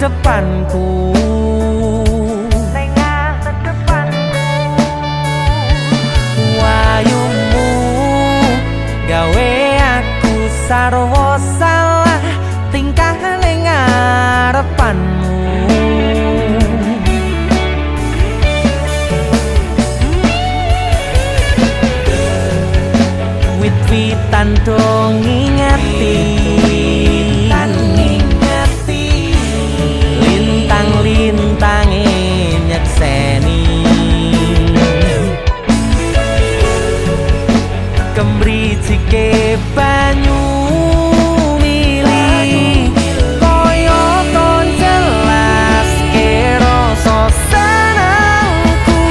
depanku. Wayumu gawe aku sarwa salah tingkah ning ngarepanmu. Wit-witan dong ngingeti, lintang-lintange nyekseni, kemricike banyu mili kaya ton jelas ke rasa senengku.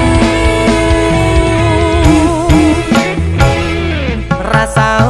Rasa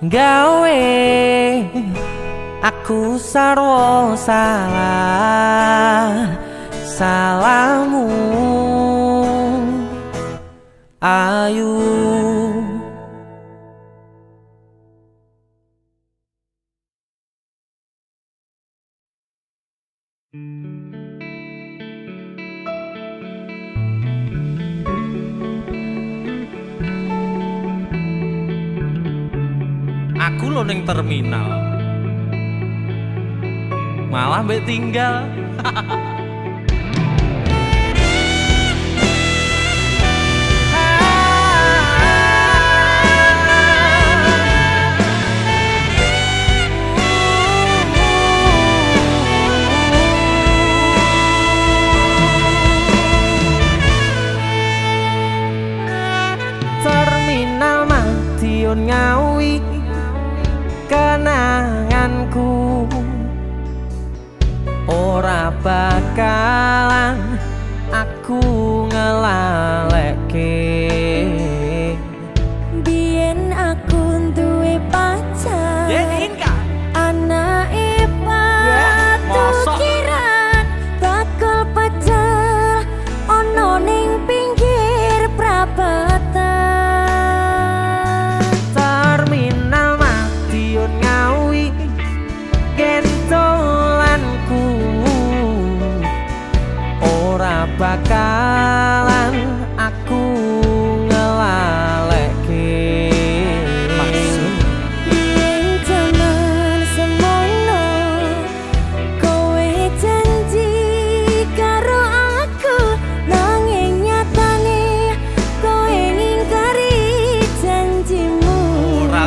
gawe aku sarwa salah, salahmu ayu. Aku lo ning terminal malah mbek tinggal. Terminal Madiun Ngawi kenanganku ora bakalan aku ngelalekke. Biyen aku duwe pacar, anake patukiran bakal pecah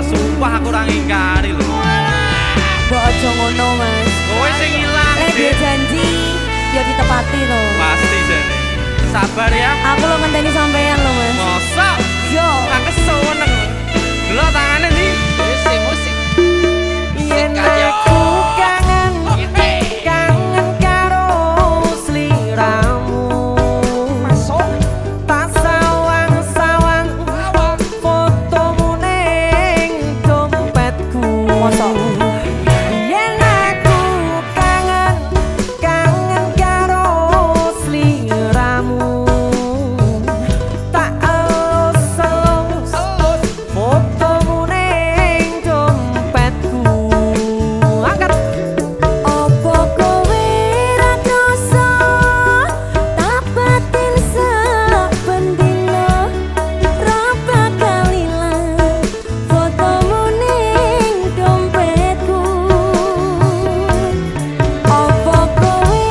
sumpah aku ora ngingkari lho. Mbok aja ngono, Mas. Kowe sing ilang. Lek dia janji, ya ditepati to. Pasti jane. Sabar ya. Aku lo ngenteni sampean lho, Mas. Mosok. Yo. Aku seneng. Delok tangane ndi? Musik. Yen aku kangen, kangen karo sliramu. Masuk. Tak sawang-sawang fotomu ning dompetku. Mosok. Yen aku kangen, kangen karo sliramu. Tak elus-elus fotomu ning dompetku. Angkat. Opo kowe ra krasa dapetin saben dina ra bakal ilang fotomu ning dompetku. Opo kowe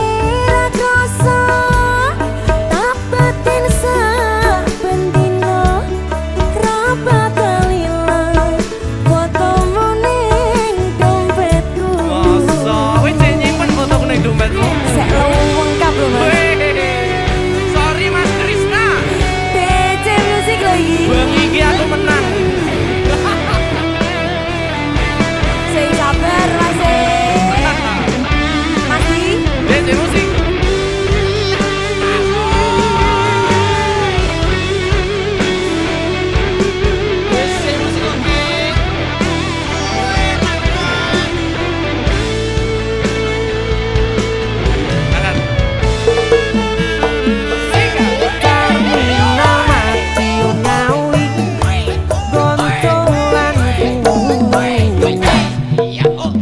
ra krasa dapetin saben dina ra bakal ilang fotomu ning dompetku. Mosok kowe cek nyimpen fotoku ning dompetmu. Sek lengkap lho, Mas. Sorry Mas Krisna. DJ musik lagi. Bang iki aku menang. Sing sabar, Mas. Masih. DJ musik.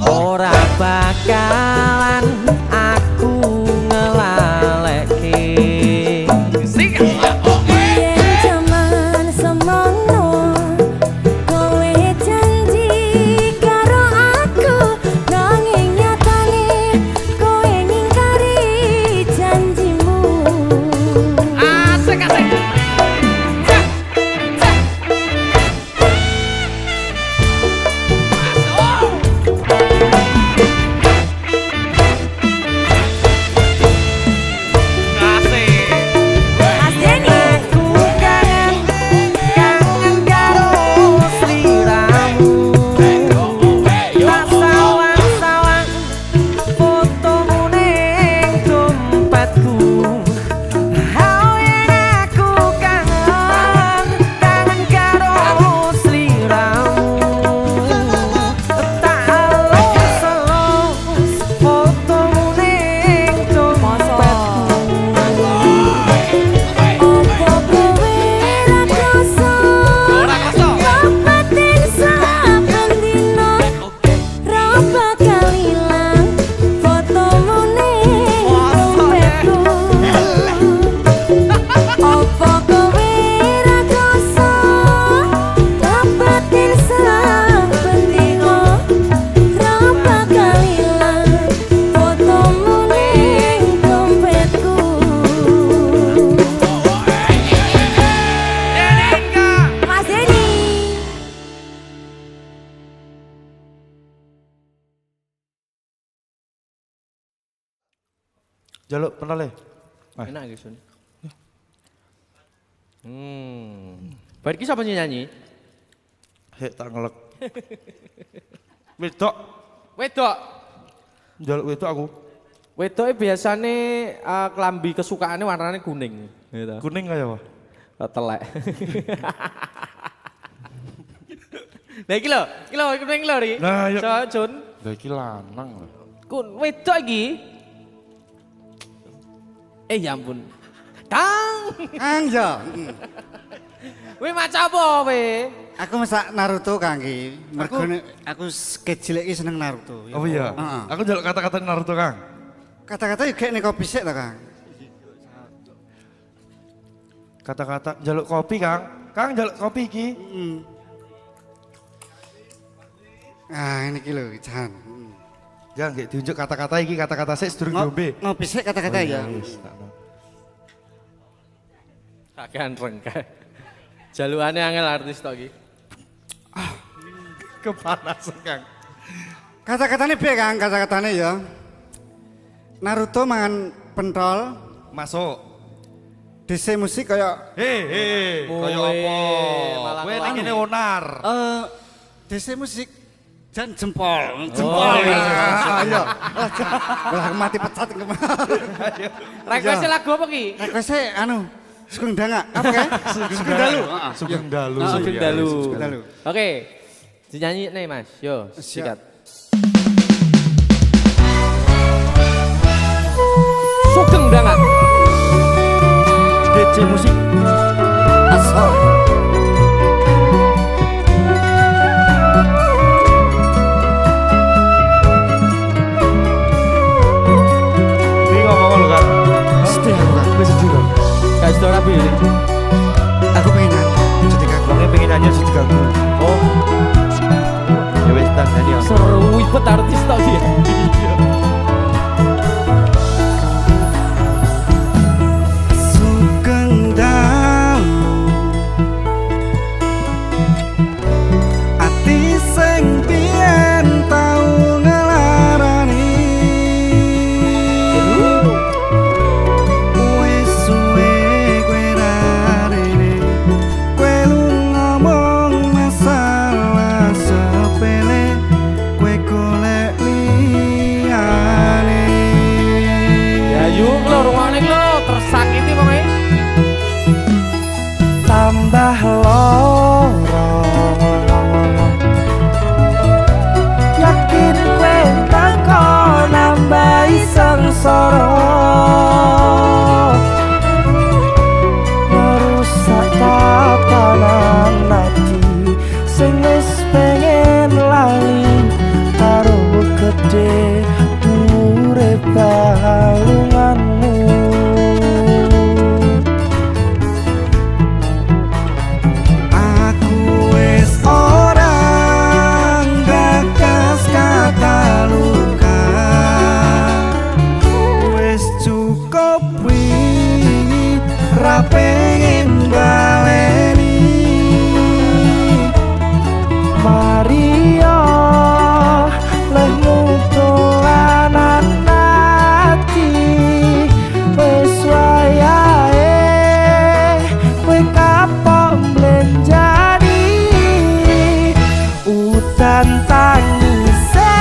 Ora bakalan aku ngelalekke. Yen jaman semono kowe janji karo aku nanging nyatane kowe ngingkari janjimu. Asik. Mas Denny. Aku kangen, kangen karo sliramu. Tak sawang-sawang fotomu ning dompetku. Oh yen aku kangen, kangen karo sliramu. Tak elus-elus fotomu ning dompetku. Opo kowe ra krasa Ora krasa. dapetin saben dina ra bakal ilang fotomu ning dompetku. Opo kowe ra krasa dapetin saben dina ra bakal ilang fotomu ning dompetku. Mas Denny. Jaluk pernah le. Enak iki, Sun. Bar iki sapa sing nyanyi? Hek tak ngelek. Wedok, Wedok. jaluk wedok aku. Wedoke biasane klambi kesukaane warnane kuning, gitu. Kuning kaya apa? Telek. Nah iki lho, kuning lho ri. Nah, yuk. So, Jun. Lah iki lanang lho. Wedok iki. Ya ampun. Kang, Kang yo. kowe maca apa kowe? Aku masak Naruto Kang iki. Mergo aku kecil iki seneng Naruto. Oh iya. Heeh. Aku jaluk kata-kata Naruto, Kang. Kata-kata yo gek nek kopi sik to, Kang. Kata-kata jaluk kopi, Kang. Kang jaluk kopi iki. Ah, ini iki lho, Jan. Ya nggih diunjuk kata-kata iki, kata-kata sik sedurung diombe. Ngopi sik kata-kata ya. Wis, tak tahu. Kakean rengke. Jalukane angel artis tok iki. Kepanasan Kang. Kata-katanya piye Kang? Kata-katanya ya. Naruto mangan pentol, Masuk. DC musik kayak Hei, kaya Weh, apa? malah Kowe ngelak. ning kene onar. DC musik dan jempol. Jempol. Ayo. Lah mati pecat Request lagu apa ki? Request anu Sugeng Danga. Apa ya? Sugeng Dalu. Sugeng Dalu. Sugeng Dalu. Sugeng Dalu. Oke. Dinyanyi nih Mas. Yo, Siap. sikat. Sugeng Danga. DC musik. Asal. Ini ngomong lho Kang. Sedih aku Kang. Wis sedih Kang. Gak sedih rapi ini. Aku pengen nyanyi. Jadi Kang. Wongnya pengen nyanyi sedih ganggu. Oh, Ya wis tak nyanyi. seru ibet artis tau dia. Sugeng Dalu. Ati sing biyen tau ngelarani. Wis suwe kowe rarene. Kowe lu ngomong masalah sepele. Kowe golek liyane. Ya yuk lo rumahnya lo tersakiti pokoknya. Tambah loro. Yakin kowe teko nambahi sengsara Merusak tatanan hati Sing wis pengen lali Karo gede urip balunganmu Aku wis orang gagas kata luka. Wis cukup wi ra pengen baleni. Maria lehmu dolanan ati wis wayahe kowe kapok mblenjani udan tangise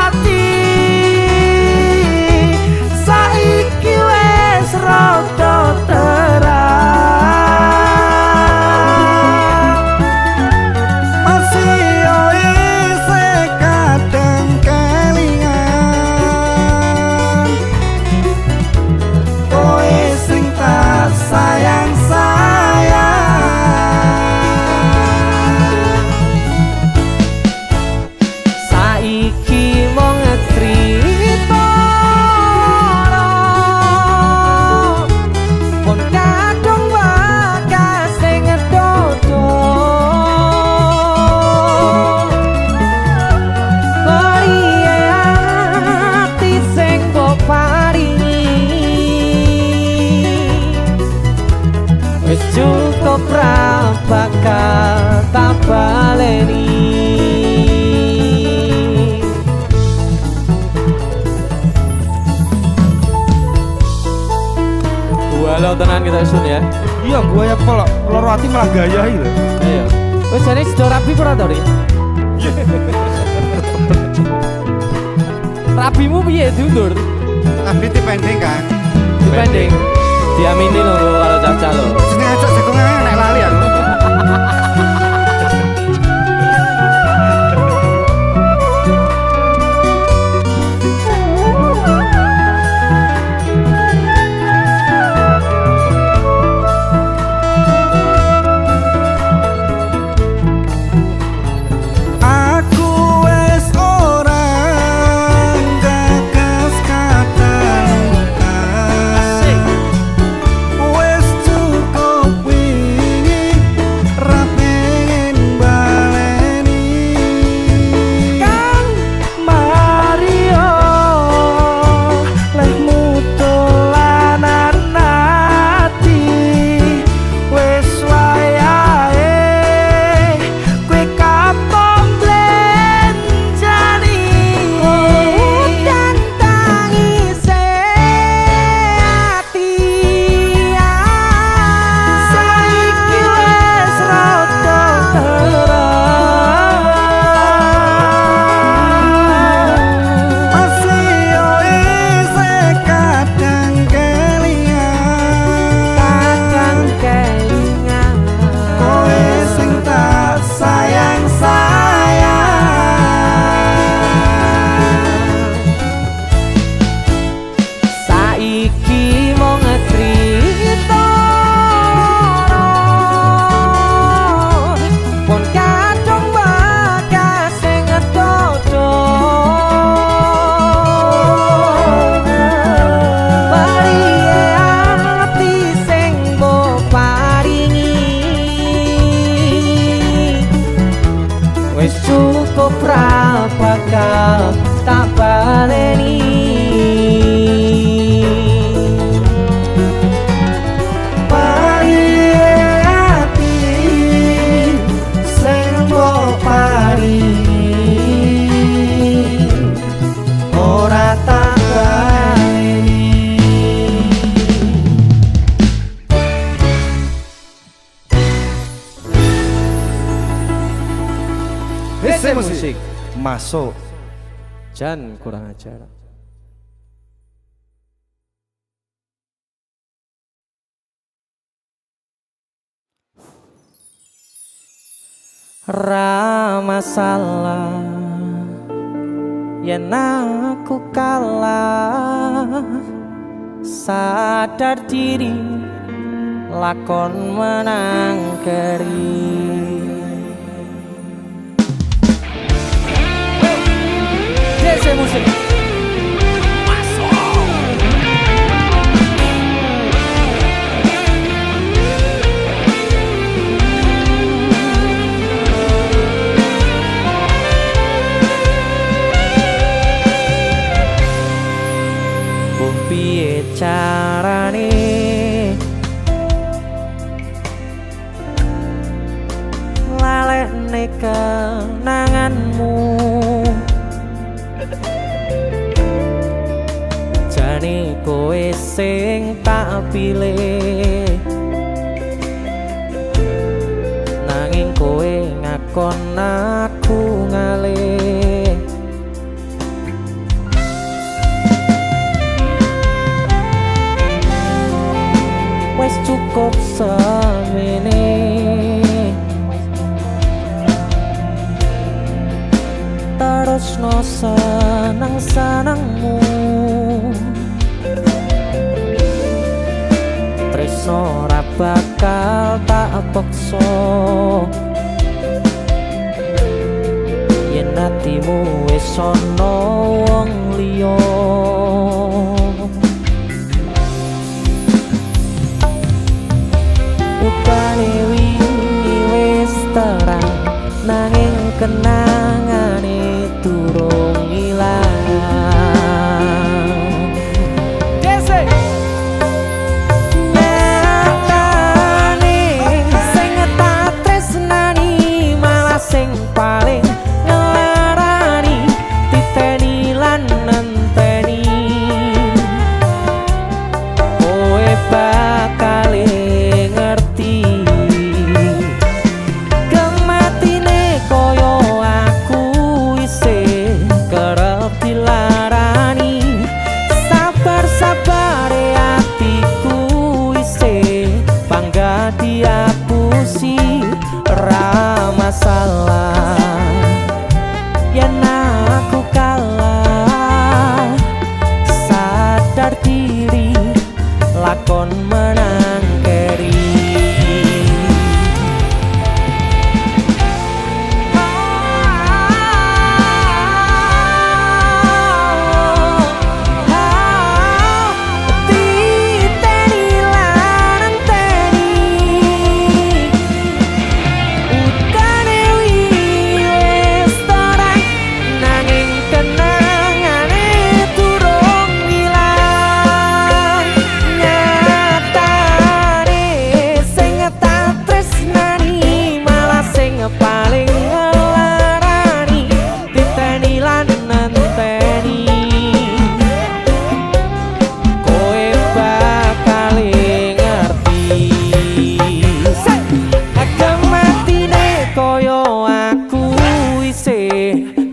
ati saiki wis rada terang Masih yo isih kadang kelingan. Kowe sing tak sayang-sayang. Saiki mong cerita pun kadung bagas sing dodo Koye ati sing mbok paringi wis cukup ra bakal tak baleni Walau tenan kita sun ya. Iya, gua ya kalau loro ati malah gaya iki lho. Ayo. wis jane sedo rapi ora to Ri? Rapimu piye diundur? Tapi dipending kan. Dipending. Diamini lho kalau caca lo. Jeneng ajak jagongan nek lali aku. Aku wis orang gagas kata luka. Wis cukup Wis cukup ra bakal tak baleni. Parie ati sing mbok paringi ora tak baleni. Hese musik. Masuk. Jan kurang ajar. Ra masalah yen aku kalah, sadar diri lakon menang keri. Hese musik. Piye carane lalekne kenanganmu, jane kowe sing tak pilih, nanging kowe ngakon aku ngalih. Wes cukup semene, terus no seneng-senengmu, tresno ora bakal tak paksa, yen atimu wis ana wong liya. Upane wingi wis terang, nanging kenangane durung ilang. Dese nyatane sing tak tresnani malah sing paling ngelarani, titeni lan nenteni kowe bakal diapusi. Ra masalah yen aku kalah, sadar diri lakon menang keri.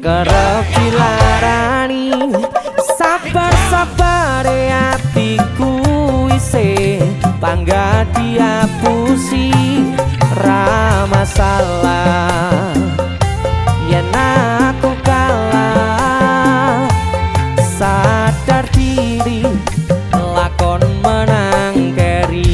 Kerep dilarani, sabar-sabare atiku isih bangga diapusi. Ra masalah yen aku kalah, sadar diri lakon menang keri.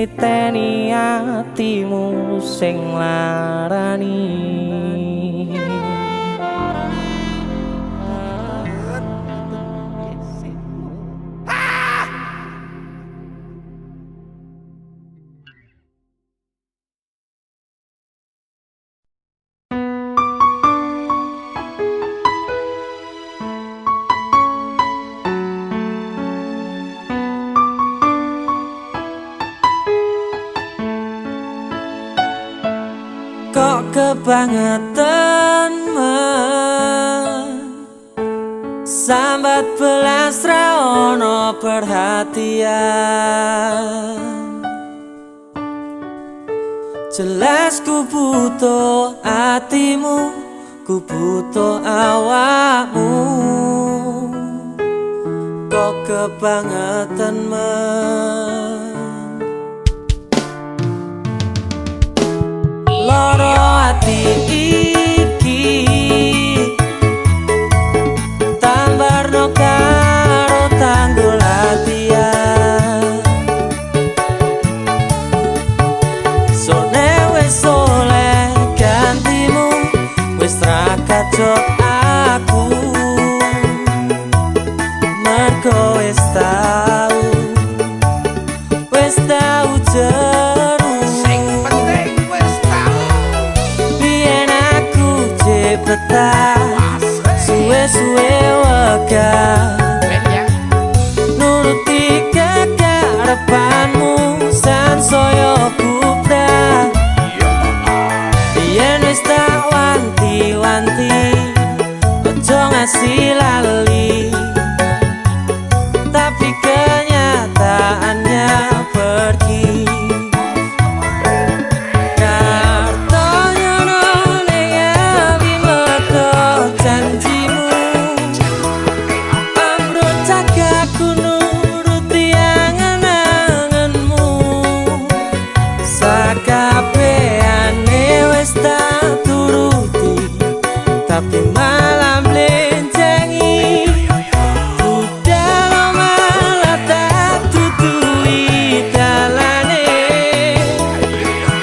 niteni atimu sing larani. Kok kebangetan sambat belas ra ono perhatian. Jelas ku butuh hatimu, ku butuh awakmu. Kok kebangetan loro ati iki tambarno karo tanggul latihan. Sone wis oleh gantimu, wis ra kacok aku. Mergo wis tau jeru. Suwe-suwe wegah nuruti kekarepanmu sansaya bubrah. Yen wis tak wanti-wanti ojo ngasih lali, tapi kenyataannya pergi. Tapi malam blencengi udah malah tak tutui dalane.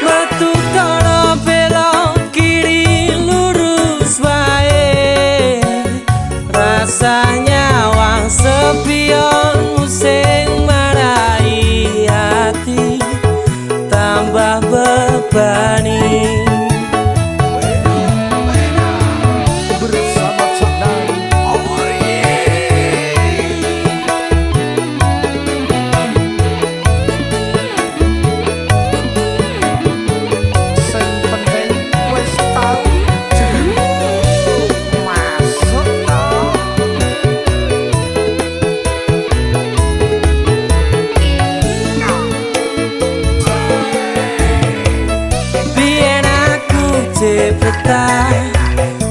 Metu kono belok kiri lurus wae, rasanya wang sepionmu sing marai hati tambah bebani.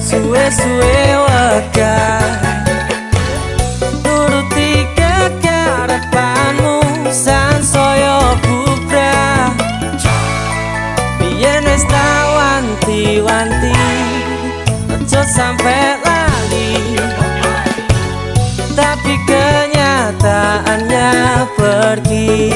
Suwe-suwe wegah nuruti kekarepanmu sansaya bubrah. Biyen wis tak wanti-wanti aja sampe lali, tapi kenyataannya pergi.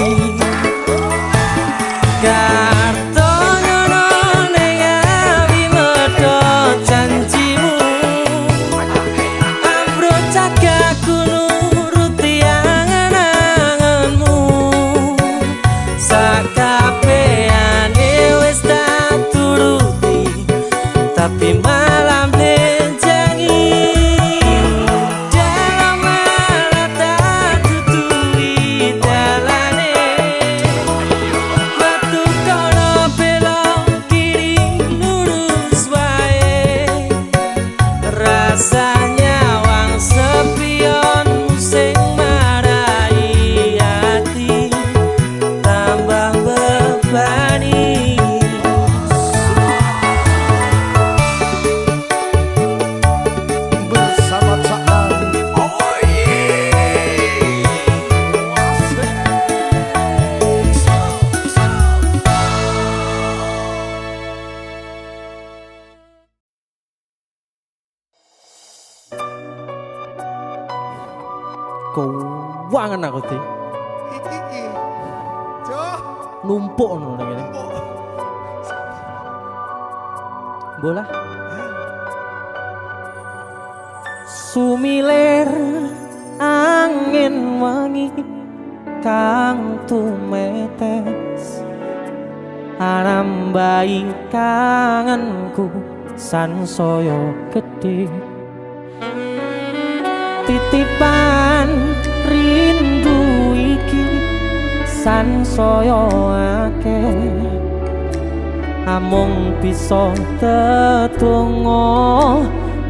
Tapi malam blencengi dalam malah tak tutui dalane. Metu kono belok kiri lurus wae, rasanya wang sepionmu sing marai hati tambah bebani. Keuangan aku tuh. Jo. numpuk ngono ngene. Bola. Sumilir angin wangi kang tumetes arambai kangenku sansaya gedhe titipan rindu iki sansaya akeh amung bisa tetunggo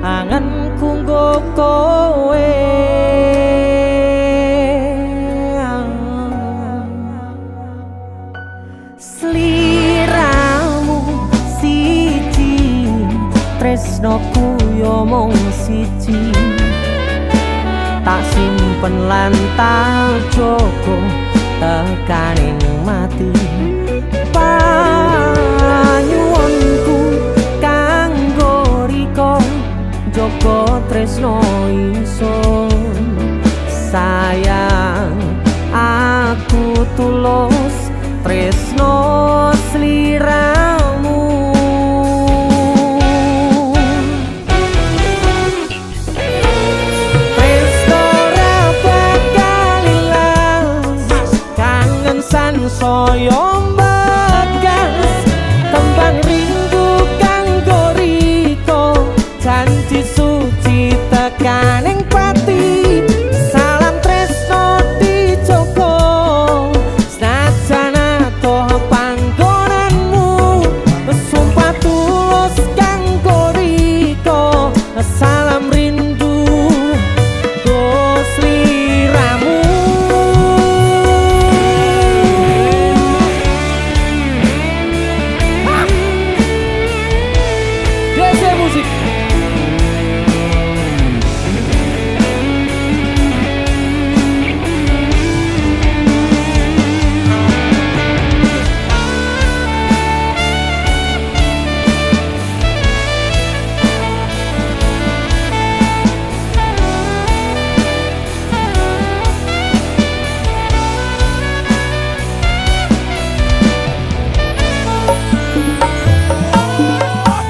anganku nggo kowe sliramu siji tresnoku yo mung siji tak simpen lan tak jogo tekaning mati panyuwunku kanggo riko jogo tresno ingsun sayang aku tulus tresno sliramu tresno ra bakal ilang kangen sansaya mbegas tembang rindu kanggo riko janji suci tekaning pati salam tresno dijogo senajan atoh panggonanmu sumpah tulus kanggo riko salam rindu go sliramu Desa musik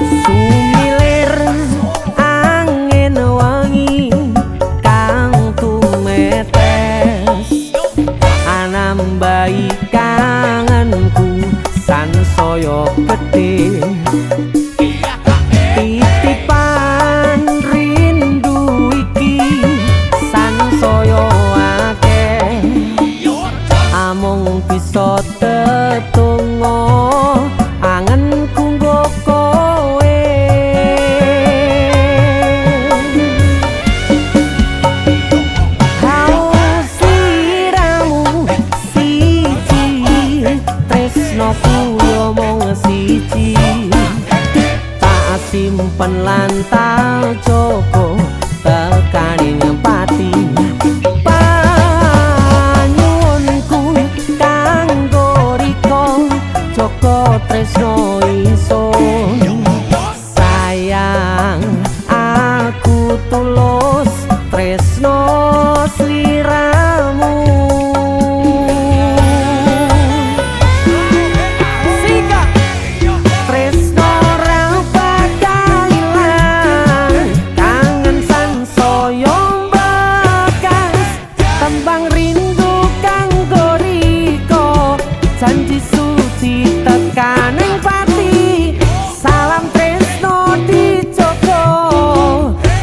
sumilir angin wangi kang tumetes anambai kangenku sansaya gedhe titipan rindu iki sansaya akeh amung bisa tetunggo angenku nggo kowe sliramu siji tresnoku yo mung siji tak simpen lan tak jogo tekaning pati panyuwunku kanggo riko jogo tresno ingsun sayang aku tulus tresno sliramu sika tresno ra bakal ilang kangen sansaya mbekas tembang rindu kanggo riko janji suci tekaning pati salam tresno dijogo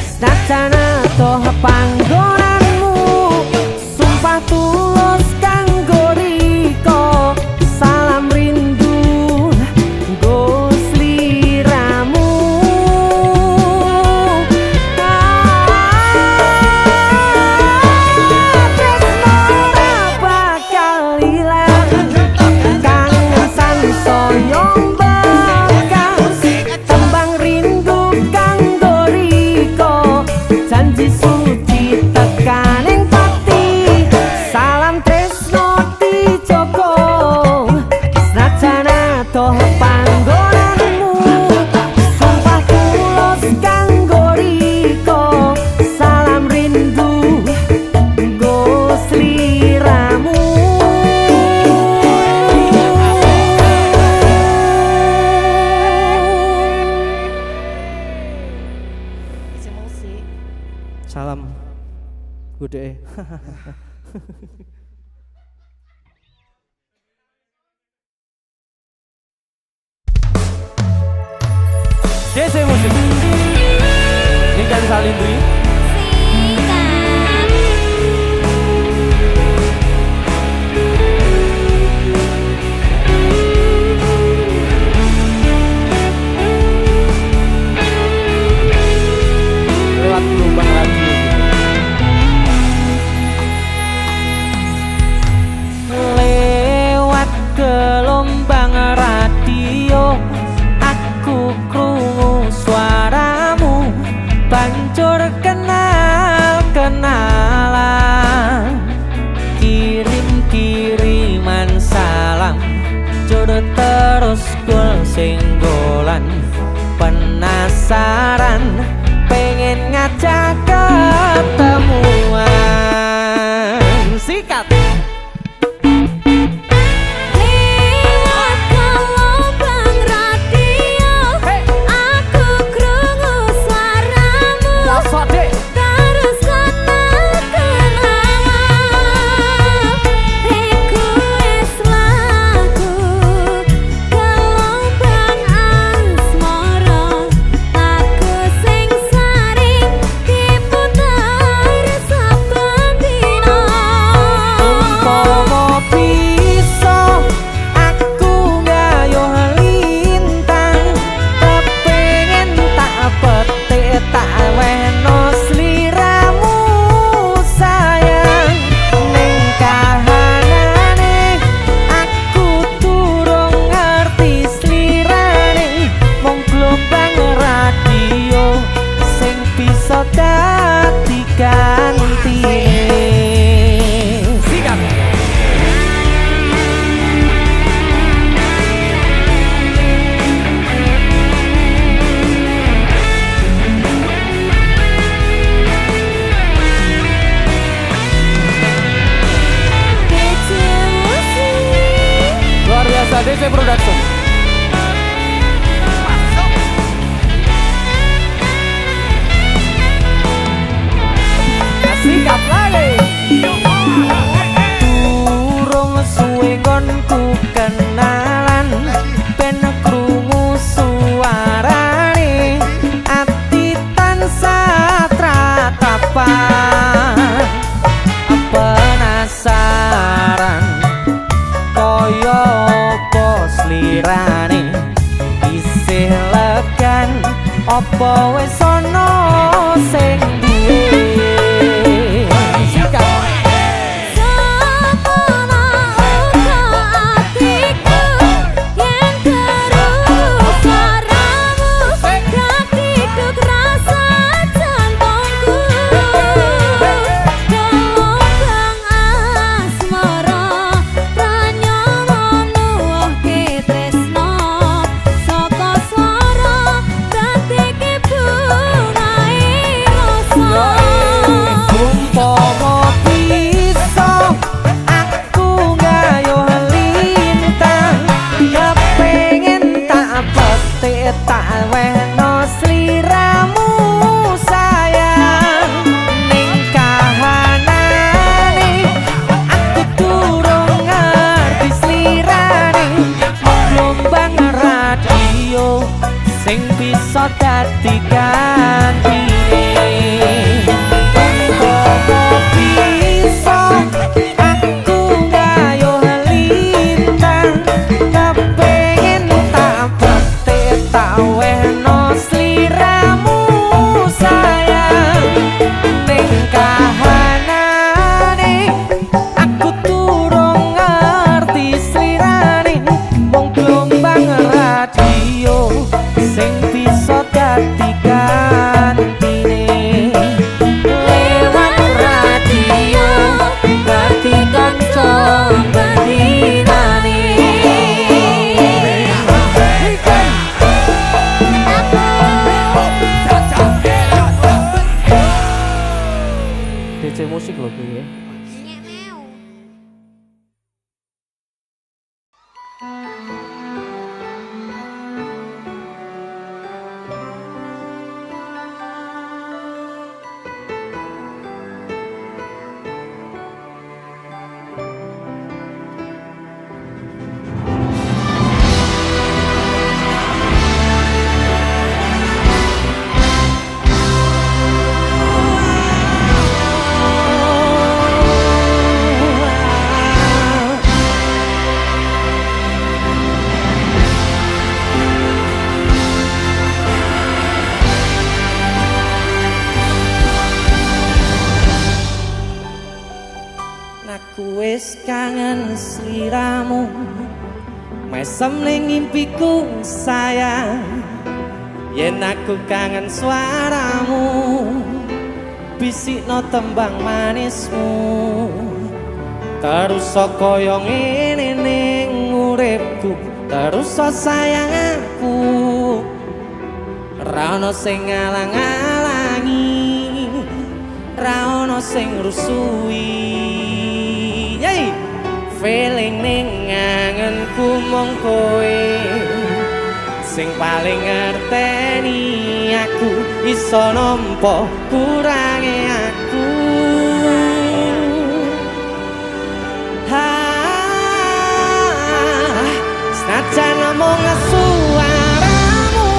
senajan atoh panggonanmu sumpah tulus kanggo riko salam rindu nggo sliramu tresno ra bakal ilang kangen sansaya mbekas tembang rindu kanggo riko janji suci tekaning pati salam DC Musik Tinggal Salindri lewat lubang radio lewat gelombang radio aku krungu suaramu pancur kenal-kenalan kirim-kiriman salam jodoh terus gol senggolan penasaran pengen ngajak ketemuan sikat DC Production. Sikap lagi. Durung suwe nggonku kenalan, ben krungu suarane, ati tansah tratapan. Penasaran koyo lirane isih legan apa wis ana sing duwe Aku wis kangen sliramu mesem ning ngimpiku sayang yen aku kangen suaramu bisikno tembang manismu terus kaya ngene ning uripku terus sayang aku ra ono sing ngalang-alangi ra ono sing rusui yai feeling ning ngangenku mong kowe sing paling ngerteni aku iso nampa kurange aku senajan mung suaramu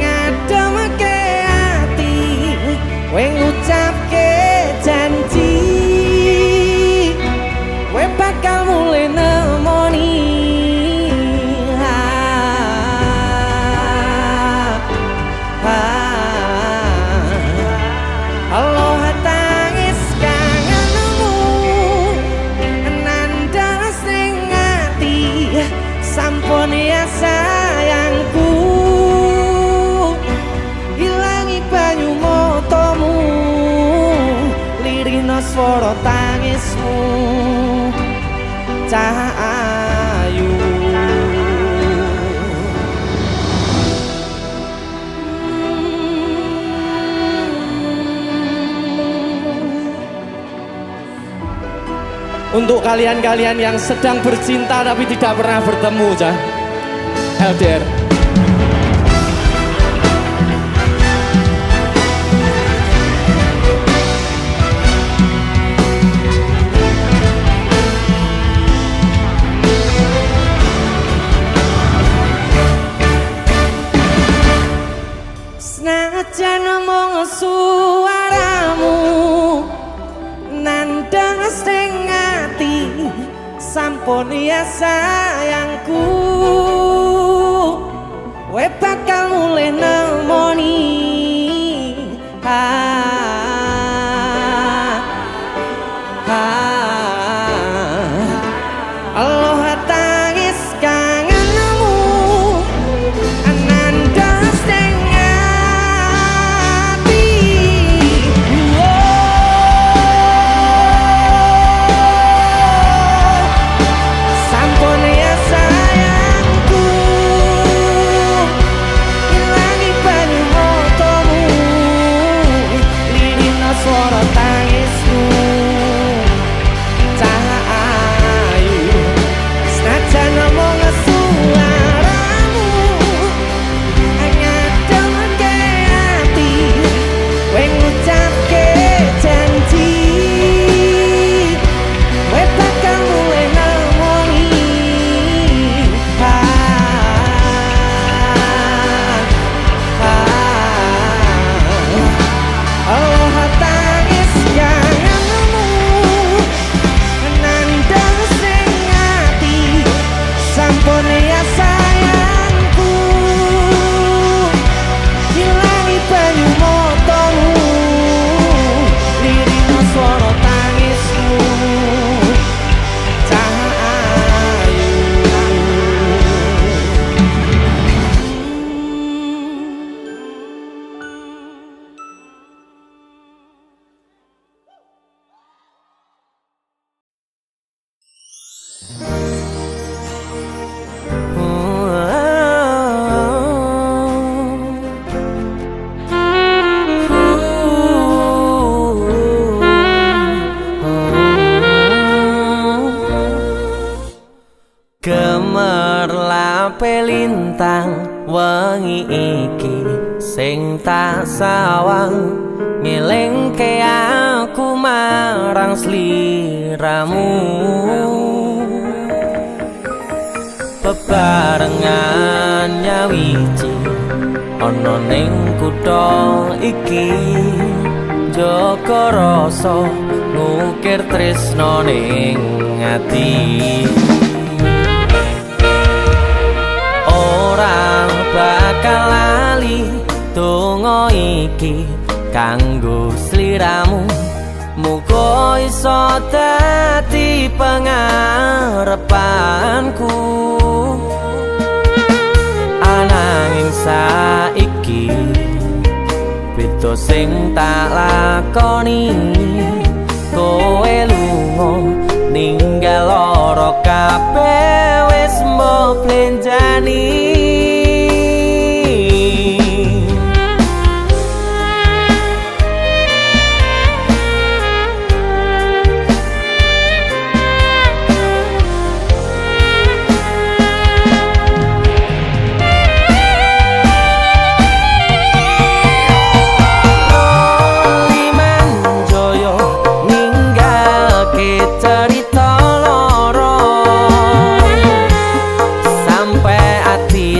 ngademke ati kowe ngucapke janji kowe bakal mulai nemoni Allah tangis kangenmu nandang sing ati sampun ya sayangku ilangi banyu motomu lirino swara tangismu cahayu untuk kalian-kalian yang sedang bercinta tapi tidak pernah bertemu cah LDR senajan mung suaramu nandang sing ati sampun ya sayangku kowe bakal mulai nemoni Allah tangis kangenmu nandang sing suara tangismu cahayu senajan ngomong suaramu ngademke ati kowe ngucapke janji kowe bakal mulai nemoni Allah tangis kangenmu nandang sing ati sampun ya sayangku ilangi banyu motomu lirino swara tangismu cahayu gemerlape lintang wengi iki sing tak sawang ngelingke aku marang sliramu bebarengan nyawiji ana ning kutha iki jaga rasa ngukir tresno ning ati ora bakal lali donga iki kanggo sliramu muga iso dadi pengarepanku. Ananging saiki beda sing tak lakoni, kowe lunga ninggal lara kabeh wis mbok blenjani.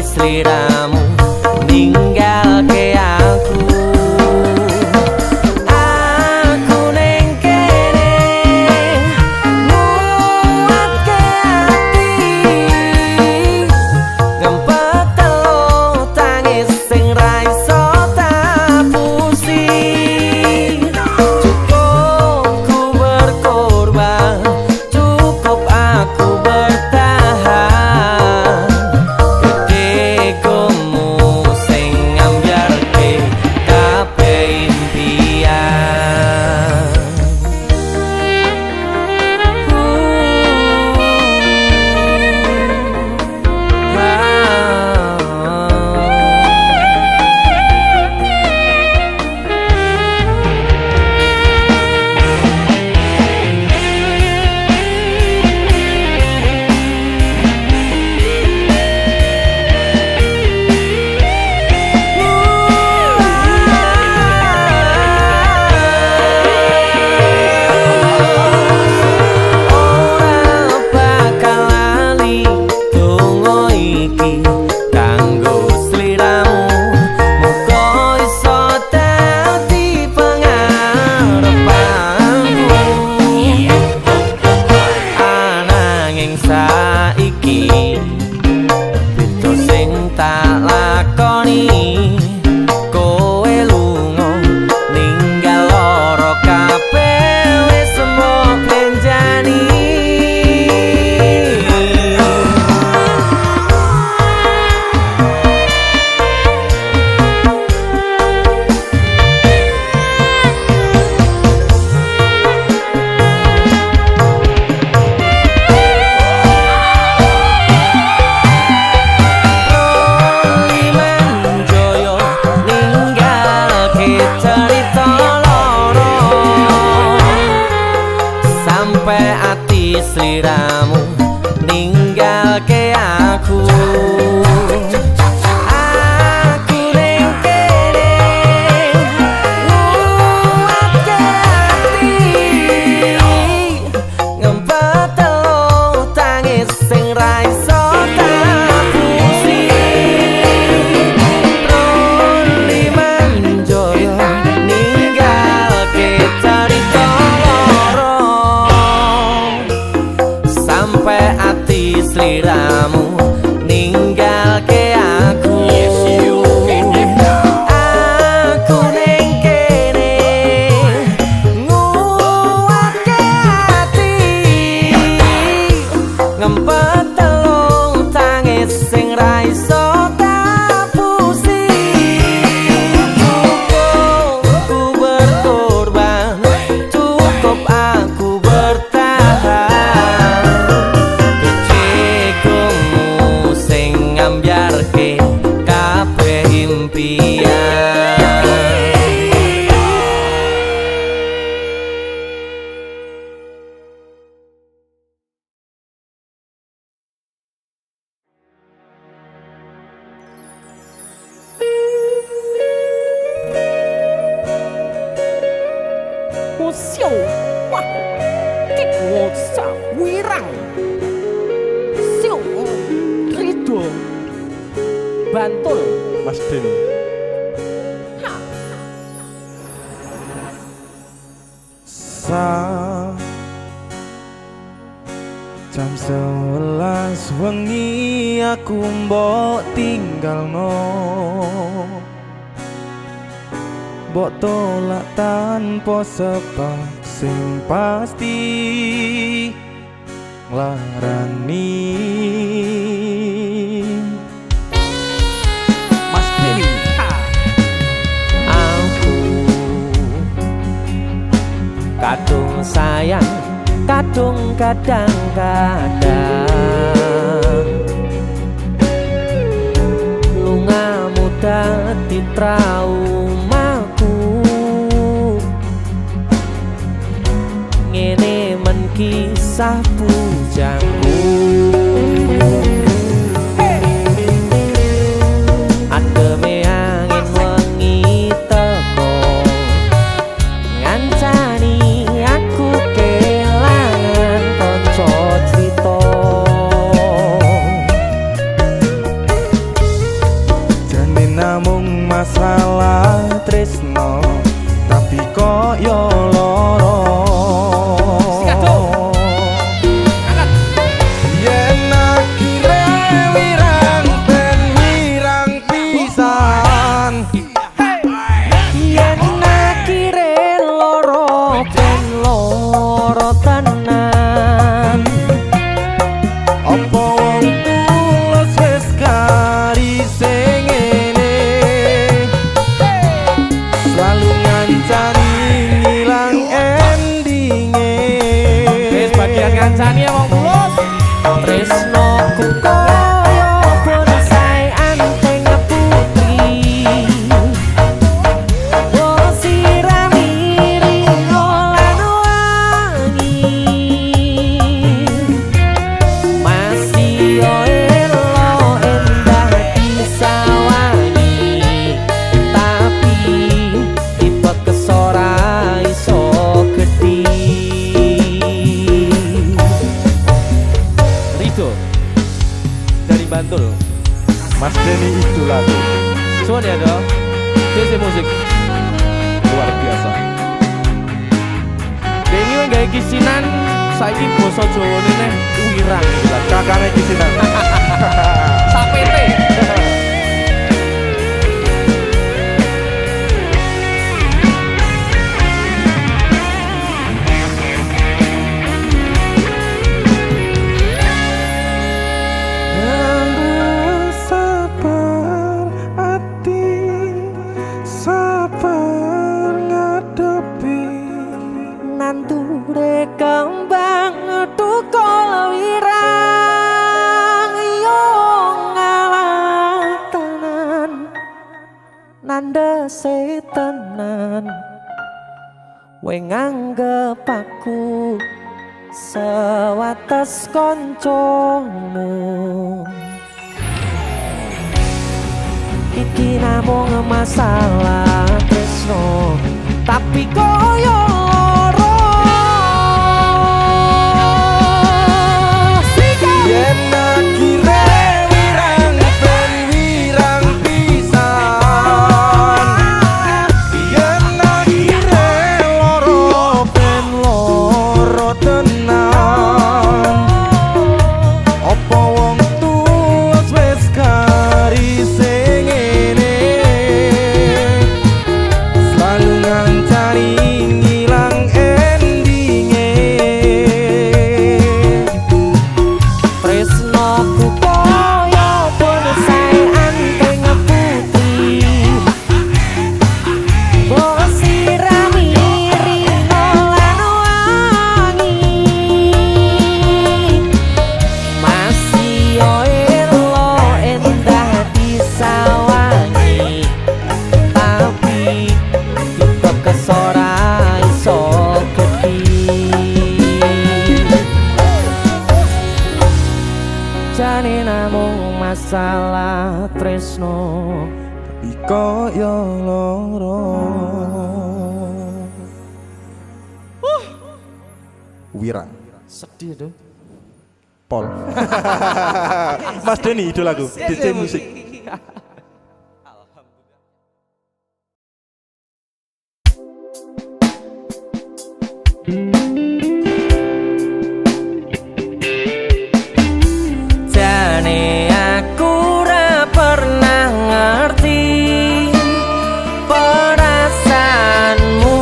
Sliramu ninggalke aku, aku ning kene nguatke ati, ngempet telu tangis sing ra iso tapusi. Cukup ku berkorban, cukup aku bertahan. Sliramu ninggalke aku, aku ning kene nguatke ati, ngempet telu tangis sing ra iso tapusi. Roli manjoyo ninggalke carita loro, sampai ati sliramu ninggalke aku. Aku ning kene nguatke ati, ngempet telu tangis sing ra iso tapusi. Cukup ku berkorban, cukup aku bertahan. Kabeh impian. Xiao Wah Kik Wosa Wirang Xiao Rido Bantul Mas Den. Jam 11 wengi aku mbok tinggalno, mbok tolak tanpa sebab sing pasti nglarani Mas Denny. Aku kadung sayang, kadung kadang-kadang lungamu dadi traumaku. Ngene men kisah bujangku. Ademe angin wengi teko ngancani aku kelangan kanca crita. jane namung masalah tresno tapi kok yo loro. Yen akhire wirang ben wirang pisan. Yen akhire loro ben loro tenan. Apa wong tulus wis kari sing ngene selalu ngancani ngilang endinge. Wis bagian ngancani ya wong tulus. Tresnoku kaya bonsai anteng putri. Oh sirami ringo lan wangi. Masih yo elo endah disawangi. Tapi tipe kesora iso gedhi. Rido dari Bantul. Mas Denny itu lagu Suwun ya dong. DC musik. luar biasa. Denny wong gawe kisinan saiki basa Jawane neh wirang iki lah. Kakane kisinan. Sapete. Sabar hati, sabar ngadepi. Nanture kembang tukul wirang yo ngalah tenan nandese tenan we nganggep aku sewates koncomu. Iki namung masalah tresno tapi koyo loro. Yen akhire wirang ben wirang pisan. Yen akhire loro ben loro tenan. Apa wong tulus wis kari sing ngene selalu ngancani ngilang endinge. Tresnoku koyo bonsai anteng putri. Mbok sirami ringo lan wangi. Masih yo elo endah disawangi. Tapi tipe kesora iso gedhi. Jane namung masalah tresno Tapi koyo loro. Wirang Sedih tuh. Pol. Mas Denny itu lagu DC musik. Jane aku ra pernah ngerti perasaanmu.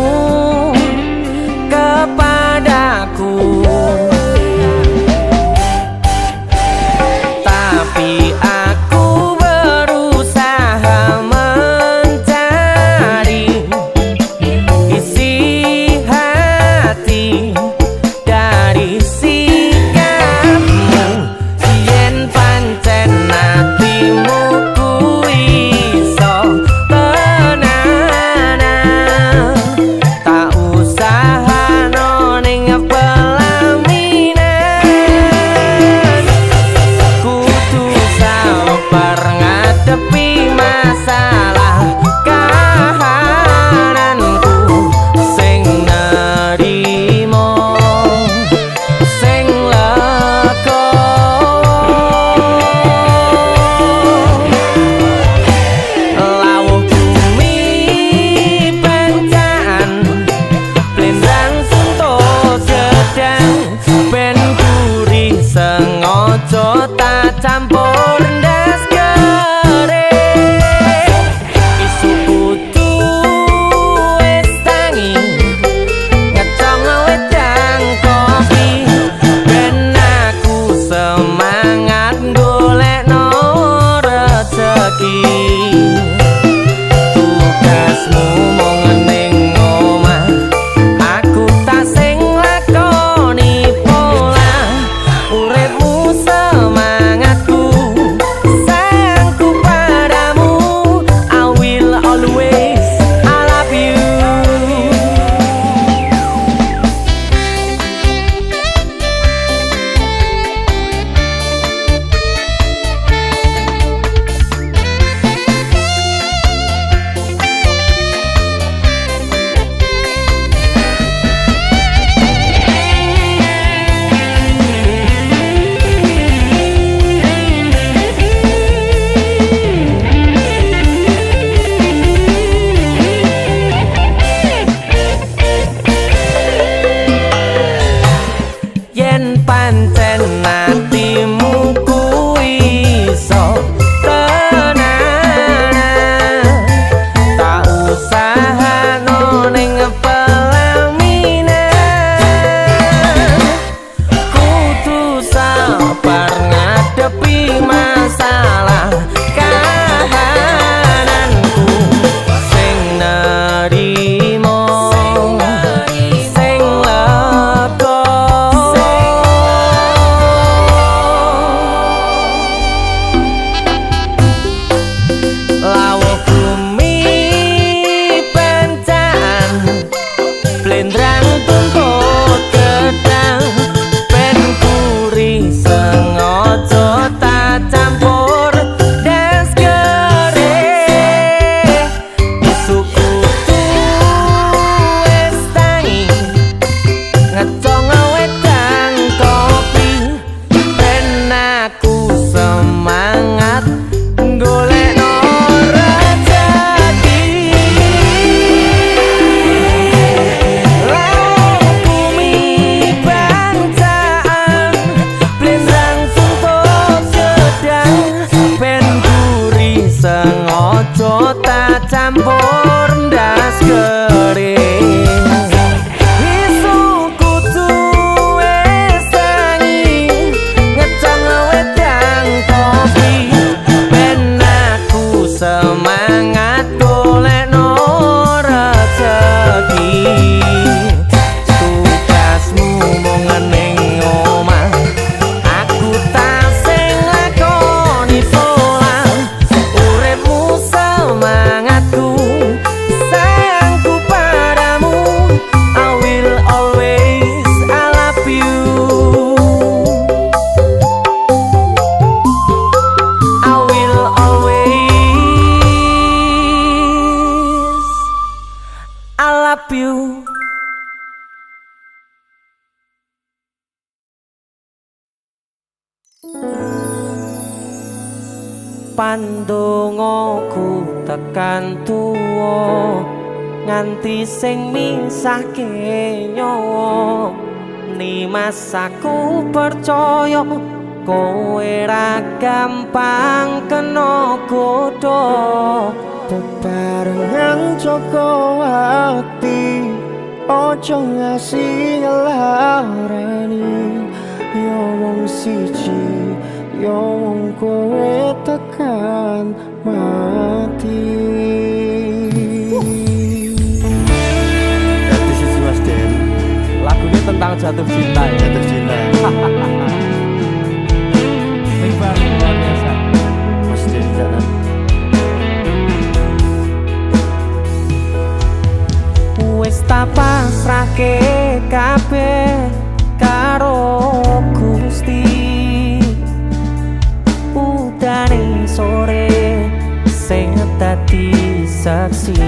yen pancen atimu kuwi iso tenanan tak usahano ning pelaminan kudu sabar ngadepi masalah kahananku sing nerimo sing lega lawuh bumi pencaan blendrang tuntut gedang ben kuri sengaja tak campur das kere isuku wis tangi ngecong wedang kopi ben aku semangat golekno rezeki lawuh bumi bancaan blendrang tuntut gedang ben guri sengaja tak campur ndas kering isuku wis tangi ngecong wedang kopi ben aku semangat golekno rezeki tugasmu mung ning omah aku tak sing lakoni pola uripmu semangatku sayangku padamu I will always I love you I will always I love you. Pandongaku tekan tuwa nganti sing misahke nyawa Nimas aku percaya kowe ra gampang kena godha bebarengan Joko ati ojo ngasih ngelarani yo wong siji yo wong kowe tekan mati. Di sisi Mas Den. Lagunya tentang jatuh cinta ya. Jatuh cinta. Hebat, luar biasa. Mas Den jangan. wis tak pasrahke kabeh karo Gusti udane sore sing dadi saksi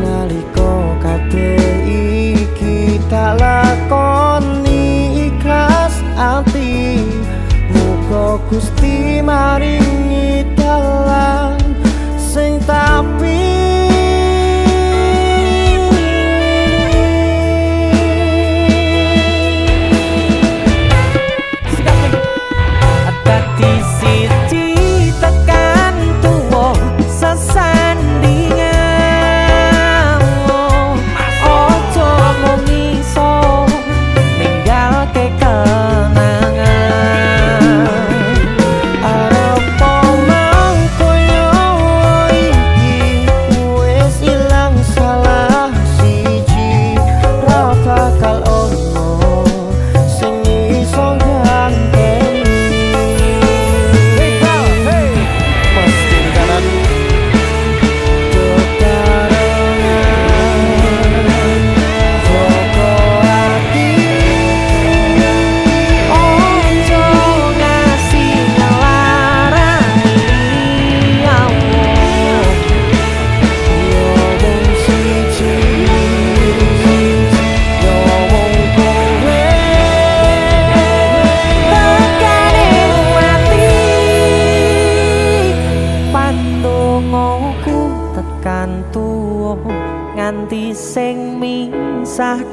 Nalika kabeh iki tak lakoni ikhlas ati muga Gusti maringi dalan sing tapi dadi siji tekan tuwa sesandingan ojo mung iso ninggalke kenangan arep mangkoyo iki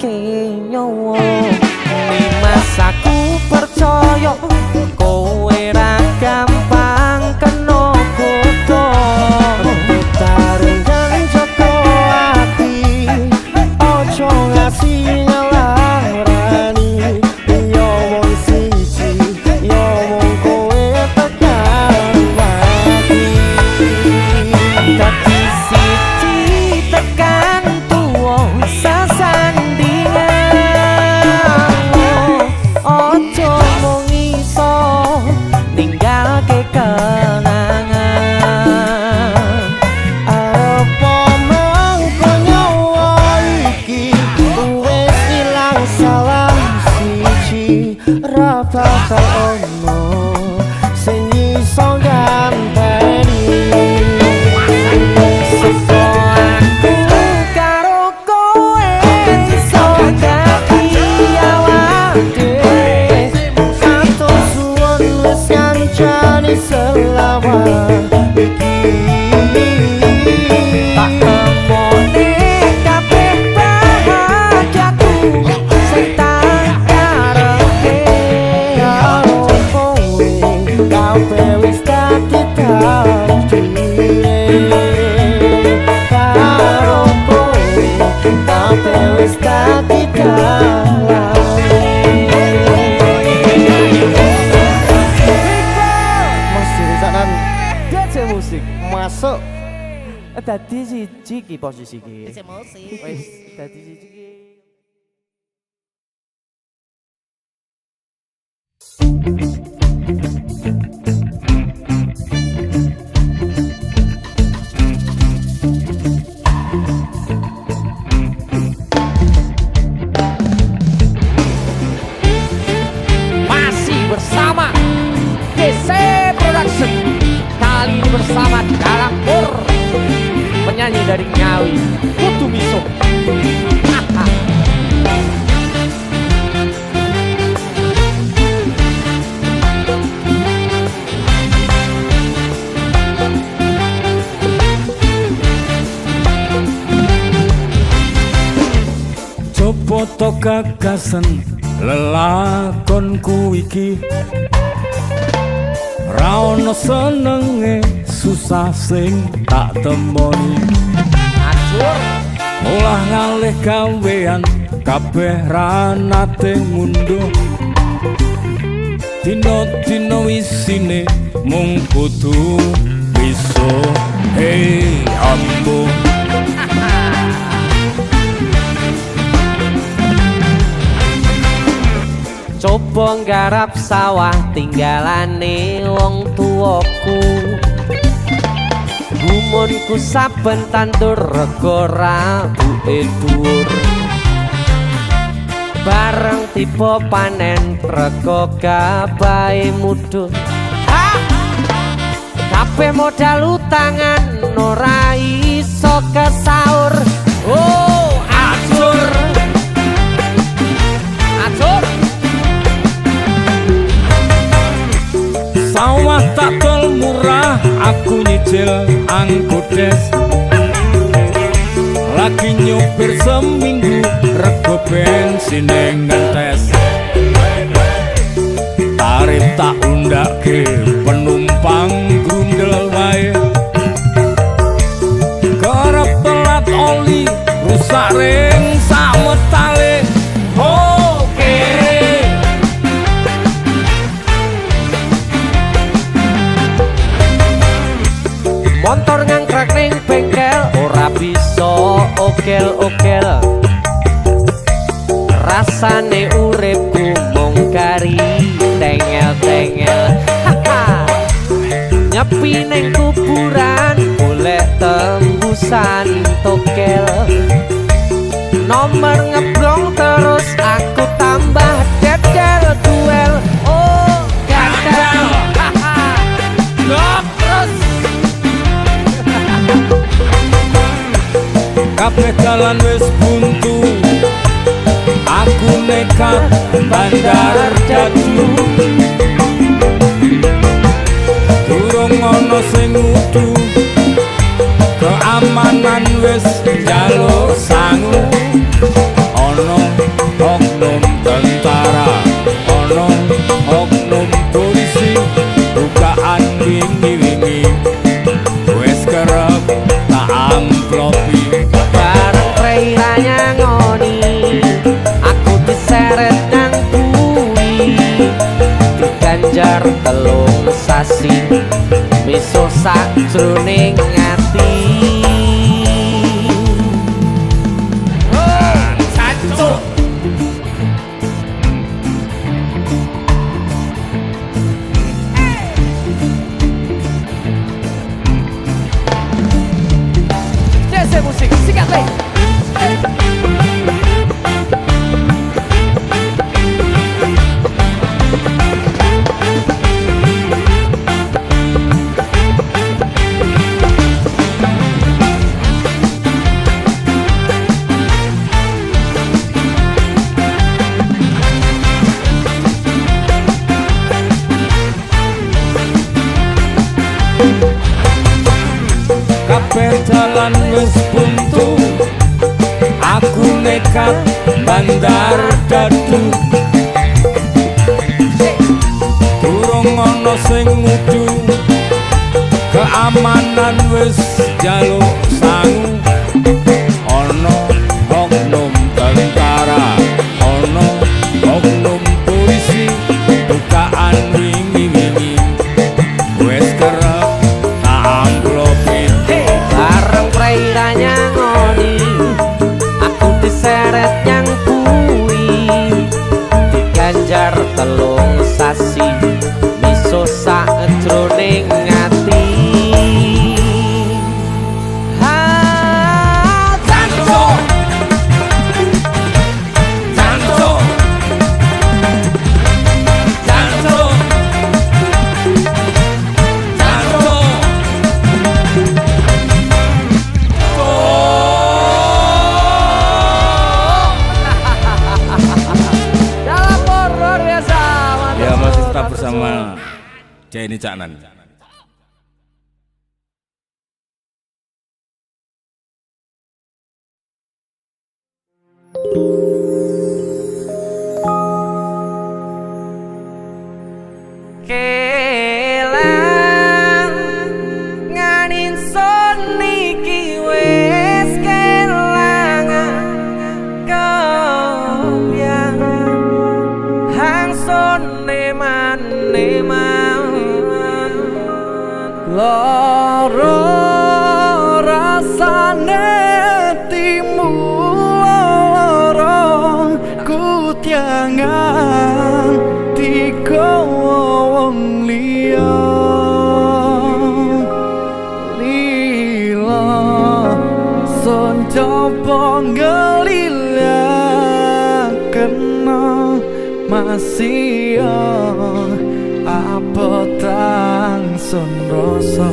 nindakake nyawa Dimas aku percaya kowe ra gampang kena godha Taring dan joko ati ojo ngasih ngelarani yo wong siji yo wong kowe tekan mati dadi siji tekan tuwa sesandingan ojo mung iso ninggalke kenangan apa mangko nyawa iki wis ilang salah siji ra bakal ono sing iso ganteni Sapa aku karo kowe iso dadi awake Atur suwun wis kancane selawat iki tak temone kabeh bahagiaku sing tak karepe karo kowe kabeh wis dadi takdire karo kowe kabeh wis dadi Mas dirisanan DC musik. masuk Dadi siji ki posisi ki. Sing musik Wis dadi siji ki. masih bersama DC Production kali ini bersama Dalam Pur penyanyi dari Ngawi Kutu Miso Coba to gagasan lelakonku iki ra ono senenge susah sing tak temoni olah ngalih gawean kabeh ra nate ngunduh dino isine mung kudu bisa hey ambo coba nggarap sawah tinggalane wong tuaku gumunku saben tandur rego rabuke dhuwur bareng tiba panen rego gabahe mudhun kabeh modal utangan ora iso kesaur oh acur acur sawah tak tol murah aku nyicil angkudes lagi nyopir seminggu rego bensin ngentes tarif tak undake penumpang grundel wae kerep telat oli rusak ring sametale oh kere motor ngangkrak ning bengkel ora bisa okel-okel rasane uripku mung kari tengel-tengel nyepi ning kuburan golek tembusan tokel nomor ngeblong terus aku tambah dedel duel oh gandel terus kabeh dalan wis buntu aku nekat bandar dadu durung ana sing ngudu keamanan wis njaluk sangu ana tentara ono oknum polisi bukaan wingi-wingi wes kerep tak amplopi bareng preiranya ngoni aku diseret nang bui diganjar telung sasi miso sakjroning ati musik sikat leh. kabeh dalan wis buntu aku nekat bandar dadu durung ana sing ngudu keamanan wis jaluk sangu ana oknum tentara ana oknum polisi bukaan wingi-wingi wis kerep tak amplopi bareng preiranya ngoni aku diseret yang bui diganjar telung sasi miso sakjroning ati bersama Jenny Caknan. Kelang nganin son niki wes kelangan kembiang hang son neman loro rasane timu loro kutiangan tiga wong liya lila son coba ngelila kena masih apa tang sun rasa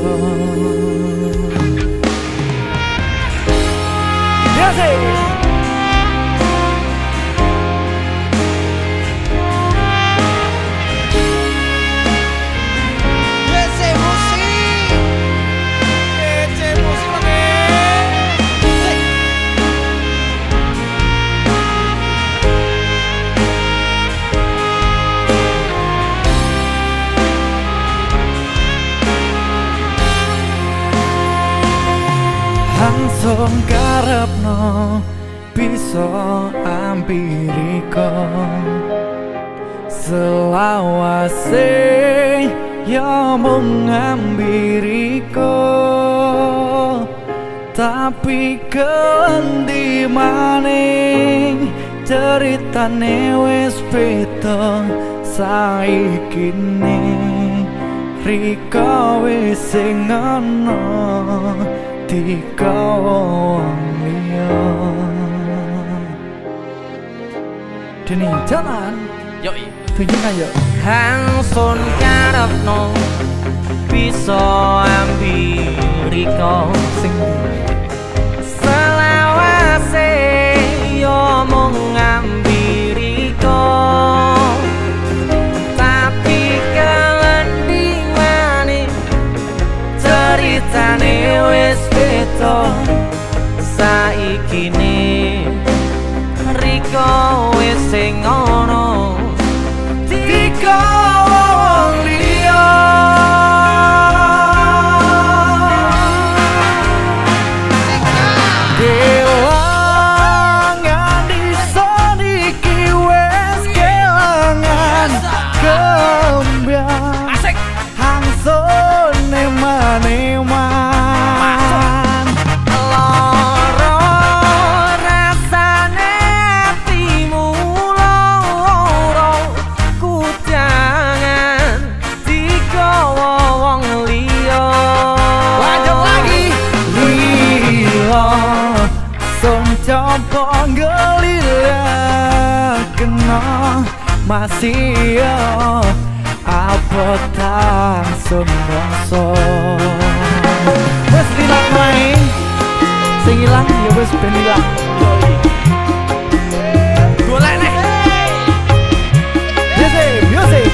langsung karepno bisa ampiriko selawase ya mung ambiriko tapi kendi maning ceritane wis beda saiki Riko wis sing ana tiga wong liya. Dene jalan yo tunjukkan yo Hangsun karepno bisa ambiriko sing selawase yo mung ambiriko tapi kendi maning ceritane wis beda saiki ne Riko wis sing masih yo apa tangsung rasa. Wes ilang main sing ilang ya wes ben ilang. Golek nek music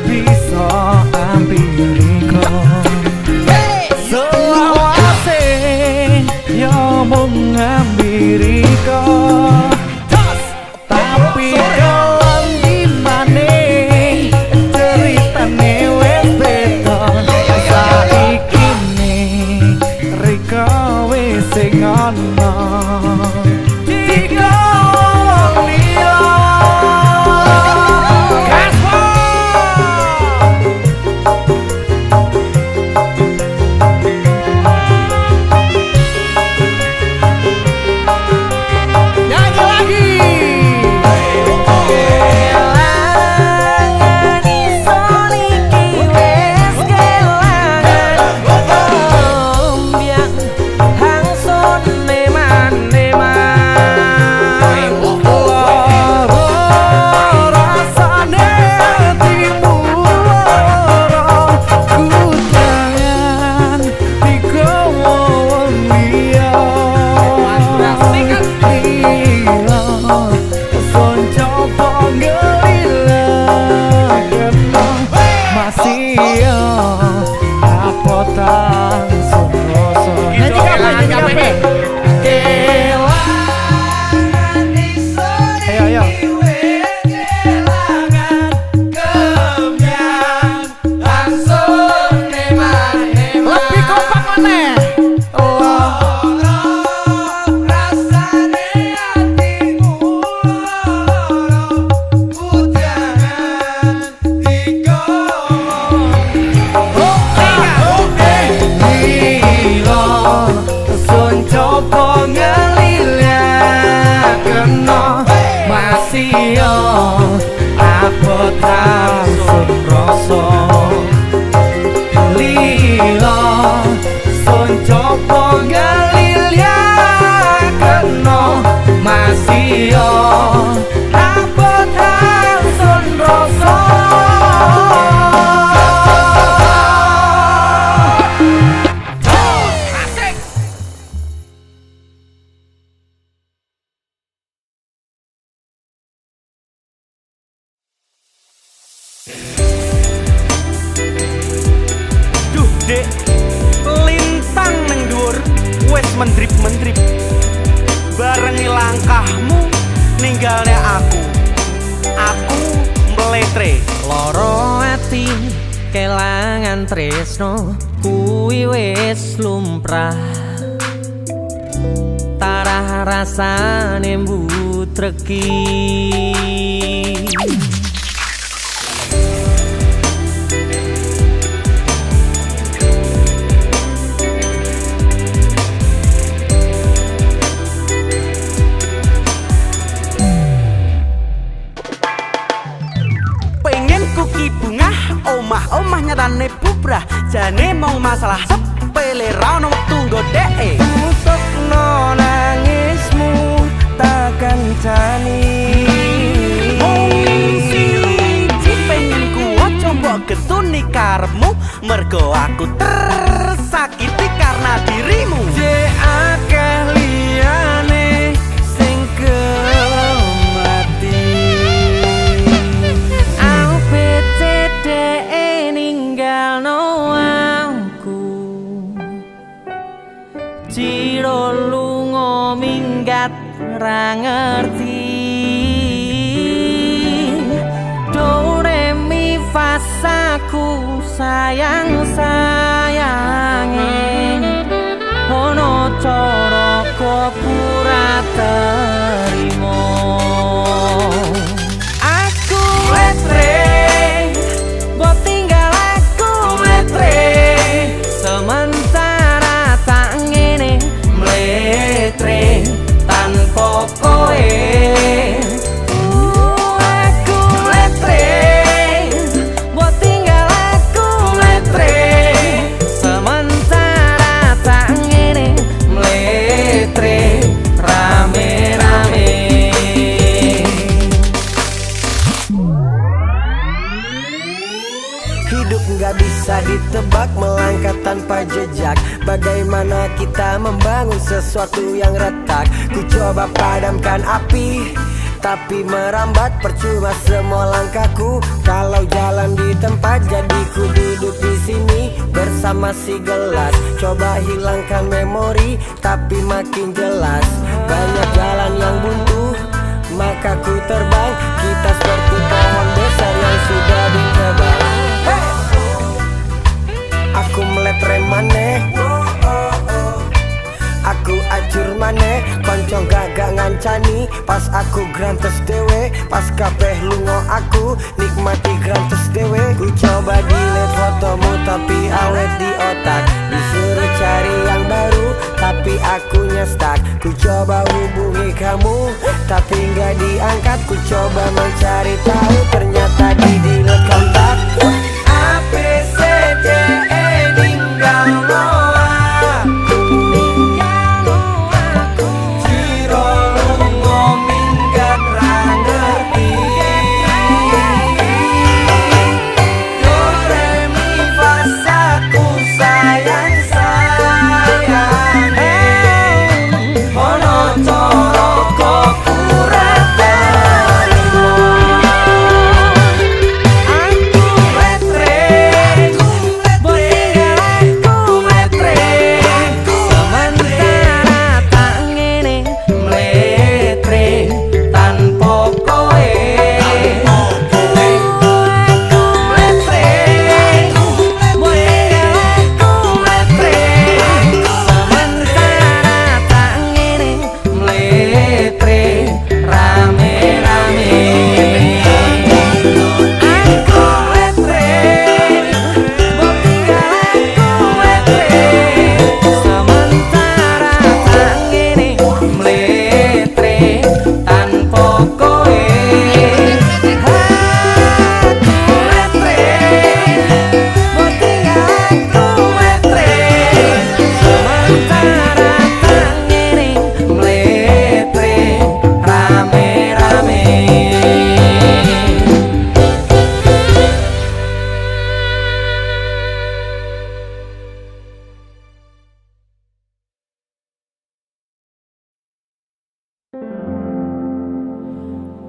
bisa ambil kau selawase ya mau ngambil kau tapi dalam gimana ceritane wes beda saiki nih rika wes sing ana Dek, lintang neng dhuwur wes mendrip-mendrip. Barengi langkahmu ninggalnya aku mbletre. Loro ati kelangan tresno kuwi wis lumrah. Tarah rasane mbutreki. Omah nyatane bubrah jane mong masalah sepele ra ono wektu godheke tutupno nangismu takkan jani siji pengen ku aja mbok getuni karepmu mergo aku tersakiti karena dirimu je akeh liyane sing mati aku becede Ciro lunga minggat ra ngerti Do re mi fa sa ku sayang sayange ono cara kok ora terima aku letre mbok tinggal aku letre sementara tak ngene mletre tanpa jejak. Bagaimana kita membangun sesuatu yang retak. Ku coba padamkan api, tapi merambat percuma semua langkahku. Kalau jalan di tempat, jadi ku duduk di sini bersama si gelas. Coba hilangkan memori, tapi makin jelas. Banyak jalan yang buntu, maka ku terbang. Kita seperti pohon besar yang sudah ditebang. Hey! Aku meletre maneh, aku acur maneh, konco gagak ngancani. Pas aku grantes dewe, pas kabeh lungo aku nikmati grantes dewe. Ku coba delete fotomu tapi awet di otak. Disuruh cari yang baru tapi akunya stuck. Ku coba hubungi kamu tapi nggak diangkat. Ku coba mencari tahu ternyata di delete kontak. A B C D E ninggal Noah.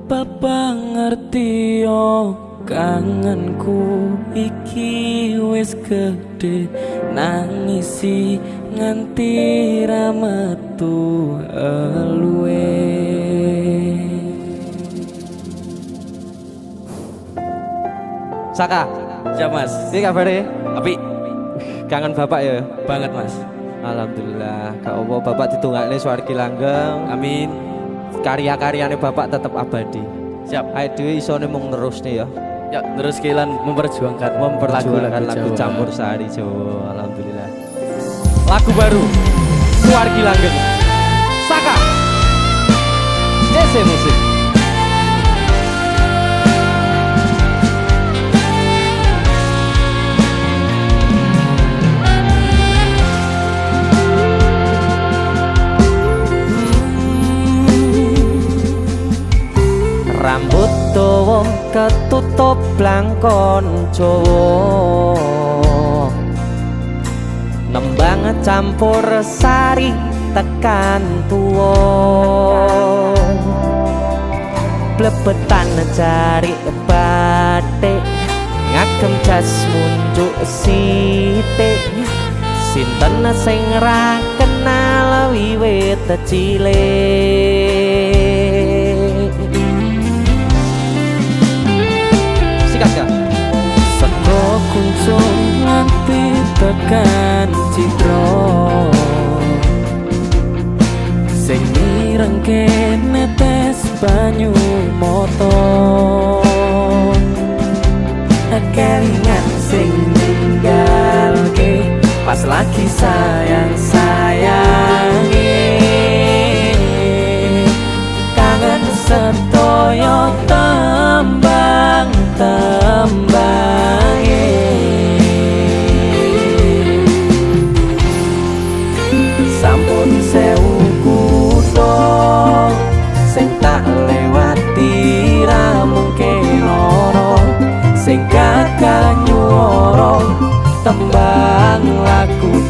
Papa ngerti yo kangenku iki wis gede, nangisi nganti ra metu eluwe. Saka, Siap mas. ini kabarnya? Api Kangen bapak ya? banget mas. Alhamdulillah, gak apa bapak ditungakne swargi langgeng. Amin. Karya-karyane bapak tetap abadi. Siap. Ayo dhewe isone mung terus nih ya. Ya terus Kilan memperjuangkan Lagu Jawa. campur sari Jawa. Alhamdulillah. Lagu baru Swargi Langgeng. Saka. JC Musik. Rambut dawa ketutup blangkon Jawa, nembang campur sari tekan tuwa, blebetan jari batik ngagem jas munjuk sithik. Sinten sing ra kenal wiwit cilik. Sikat Kak. Seko kuncung nganti tekan citra, sing mirengke netes banyu mata, kelingan sing ninggalke pas lagi sayang-sayange. Kangen sedaya tembang-tembange, sampun sewu kutha sing tak lewati ra mungkin loro, sing kakak nyuwara tembang lagu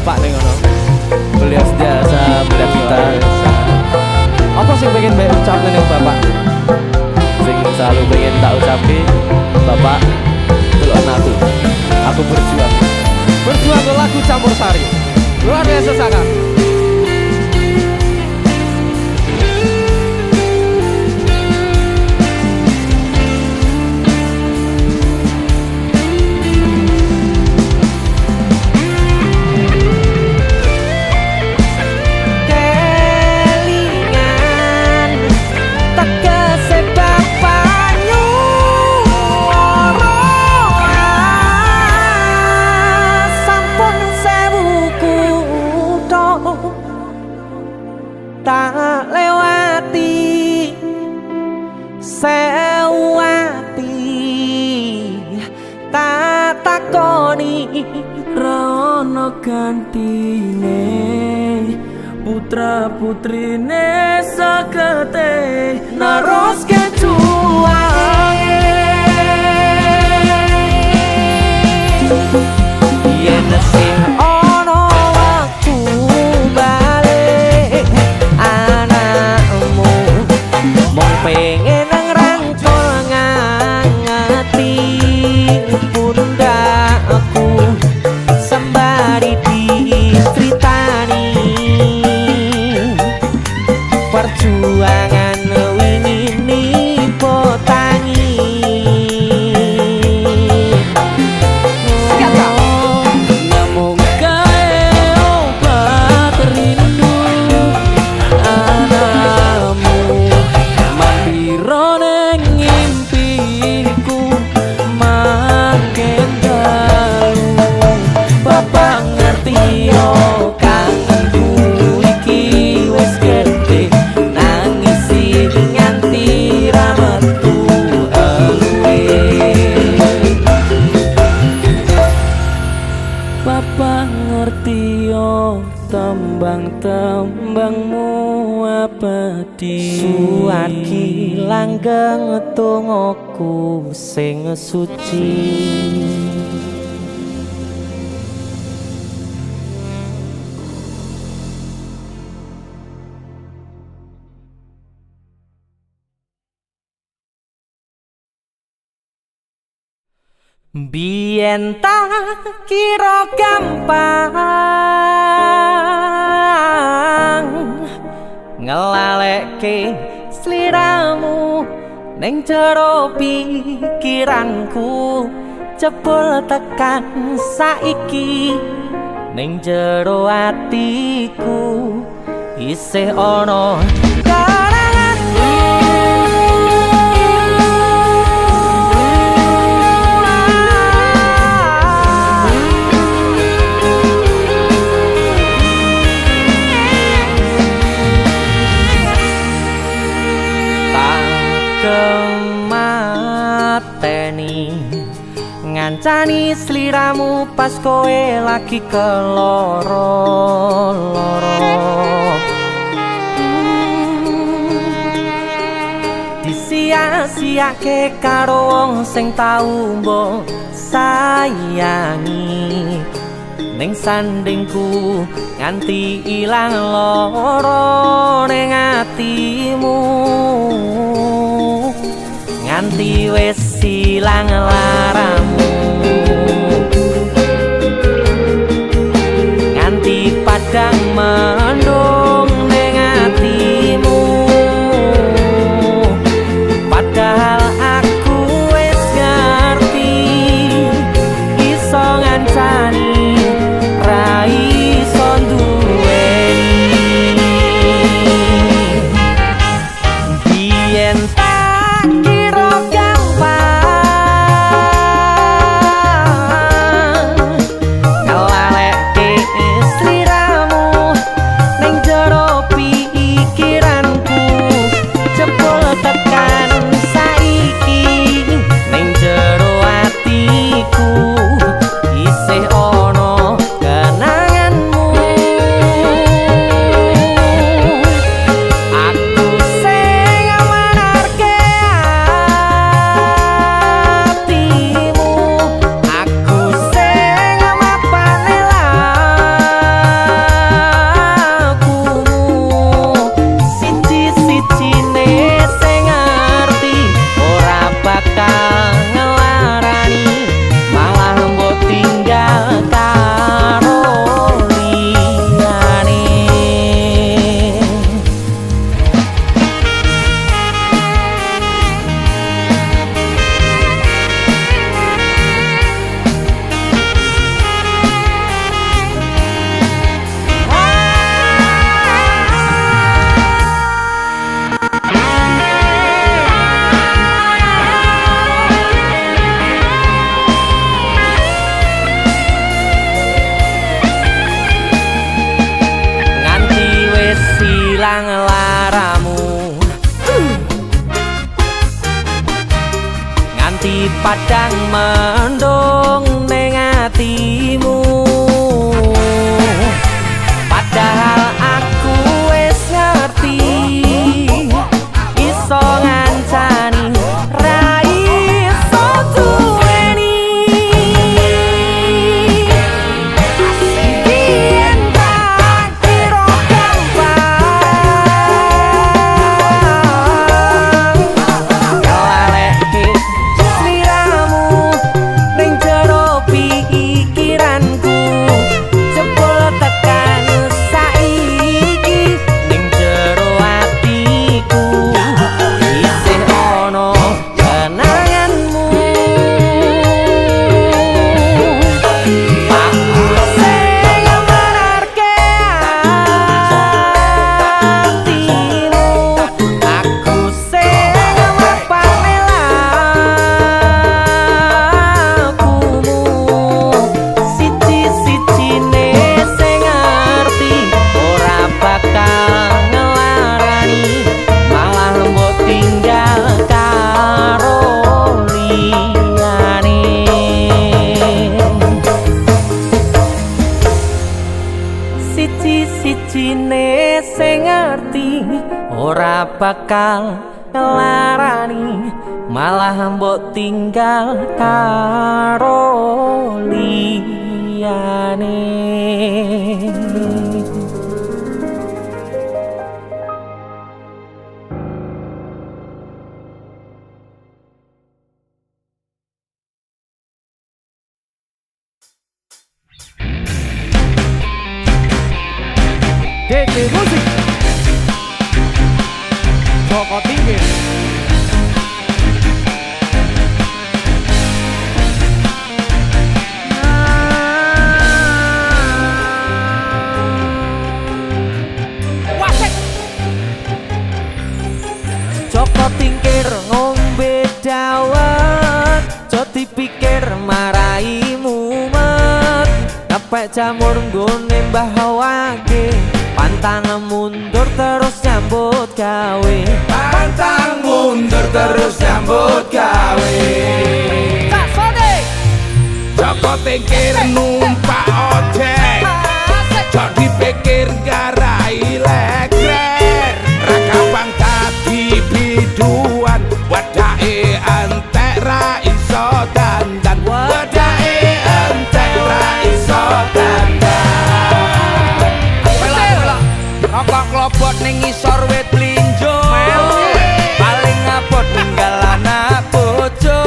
bapak nih ngono. Beliau sentiasa melihat kita. Apa sih pengen mbak ucap nih bapak? Sing selalu pengen tak ucapi, Bapak, delok aku berjuang. Berjuang ke lagu Campur Sari. Luar biasa sangat. Tak lewati sewati tak takoni Rono gantine putra putrine sakete naros kecuange yen sing ono waktu balik anakmu mong pengen ngrangkul ngangeti pundakku sembari dicritani perjuangan wingi potangi namung kae obat rindu anakmu mampiro ning ngimpiku makin dalu bapak ngerti yo kangenku iki wis gede nangis nganti ra metu Bapak ngerti yo tembang-tembangmu abadi suwargi langgeng tungoku sing suci Biyen tak kira gampang ngelalekke sliramu ning jero pikiranku jebul tekan saiki ning jero atiku isih ana kemateni ngancani sliramu pas kowe lagi keloro-loro disia-siake karo wong sing tau mbok sayangi ning sandingku nganti ilang loro ning atimu nganti wis ilang laramu nganti padang mendung ning atimu padahal aku wis ngerti iso ngancani ra iso duweni biyen tak kira gampang ngelalekke sliramu ilang laramu nganti padang mendung ning atimu. Padahal aku wis ngerti iso ngancani ra iso duweni. Yen tak kira gampang kalalekke sliramu ning jero pikiranku. Jebul tekan saiki ning jero atiku isih ono kenanganmu. Aku sing mararke atimu, aku sing ngepane lakumu. Siji-sijine sing ngerti ora bakal ngelarani, malah mbok tinggal karo liyane. Siji-sijine sing ngerti ora bakal ngelarani, malah mbok tinggal karo liyane. DT Musik Joko Tingkir. Joko Tingkir ngombe dawet, jo dipikir marai mumet. Kepek jamur nggone mbah wage, pantang mundur terus nyambut gawe. Pantang mundur terus nyambut gawe. Joko Tingkir numpak ojek, jok dipikir garai legrek. Rakabang dadi biduan, wedake entek ra iso dandan. Wedake entek ra iso dandan. Rokok klobot ning ngisor wit plinjo, paling ngapot ninggal anak bojo.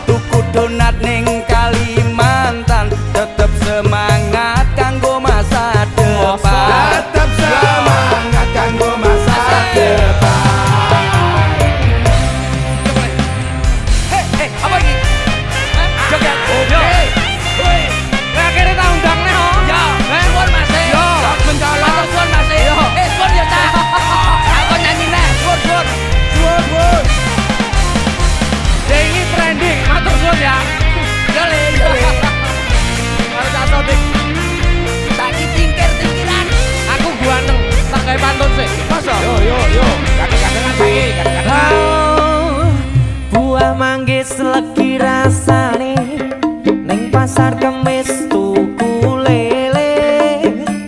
Tuku donat ning Kalimantan, tetep semangat kanggo masa depan. Tetap semangat kanggo masa depan. Apa iki? Joget. Yo. Lah kene tak undangne no. Ya, nuwun Mas. Yo, bencana nuwun Mas. Yo. Nuwun ya ta. Aku nyanyi neh. Nuwun. Dengi trending, matur suwun ya. Yo le. Harus aso dik. Saiki tingkir-tingkiran. Aku guaneng, tak gawe pantun sih. Masa? Yo. Kadang-kadang saiki, kadang-kadang. Buah manggis legi rasane ning pasar kemis tuku lele,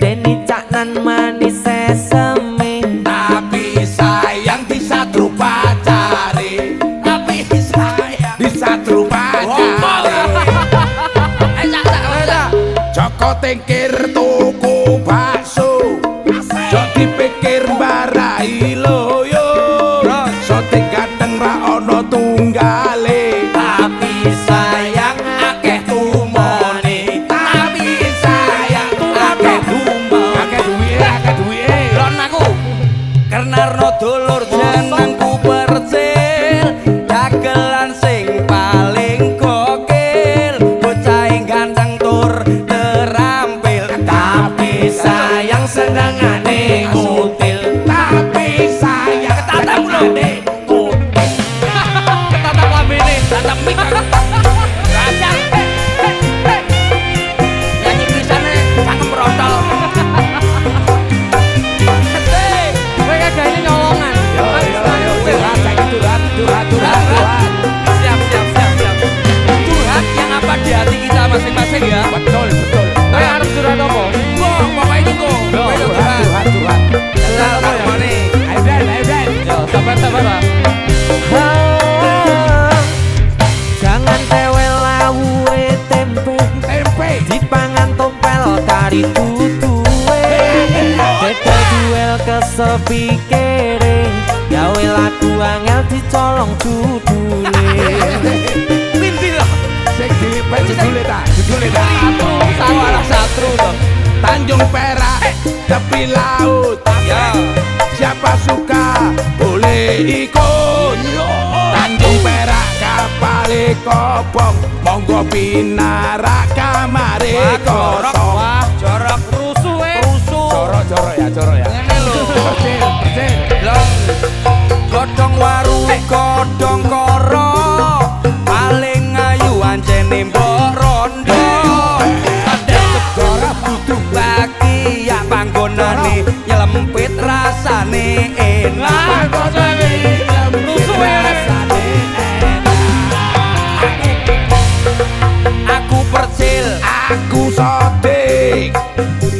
deni caknan manis sesame. Tapi sayang bisa pacare. Tapi sayang bisa pacare. Joko Tingkir tuku bakso, jok dipikir barai loyo. Soting kadang ra ono tunggale. Tapi sayang kepikire gawe lagu angel dicolong judule. Pinti loh. Sing dipet judule ta. Anak satru loh. Tanjung Perak tepi laut. Ya. Siapa suka boleh ikut. Tanjung Perak kapale kobong, monggo pinarak kamare Jorok, kosong. wah, jorok rusuh Joro ya. Ngene lho. Persil. Long godhong waru godhong koro paling ayu ancene mbok rondo ada segara butuh bagi ya panggonane nyelempit rasane enak rusuh rasane aku percil Aku sodik.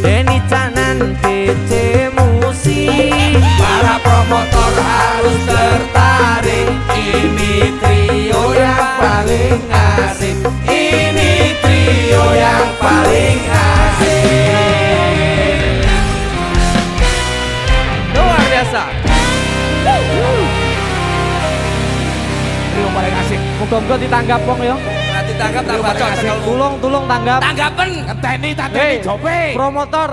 Deni canan DC musik. Para promotor harus tertarik. Ini trio yang paling asik. Ini trio yang paling asik. luar biasa. Trio paling asik. Muga-muga ditanggap wong ya. Nanti tangkap tambah cocok. Tulung tanggap. Tanggapen. Teni Hei, jope. promotor,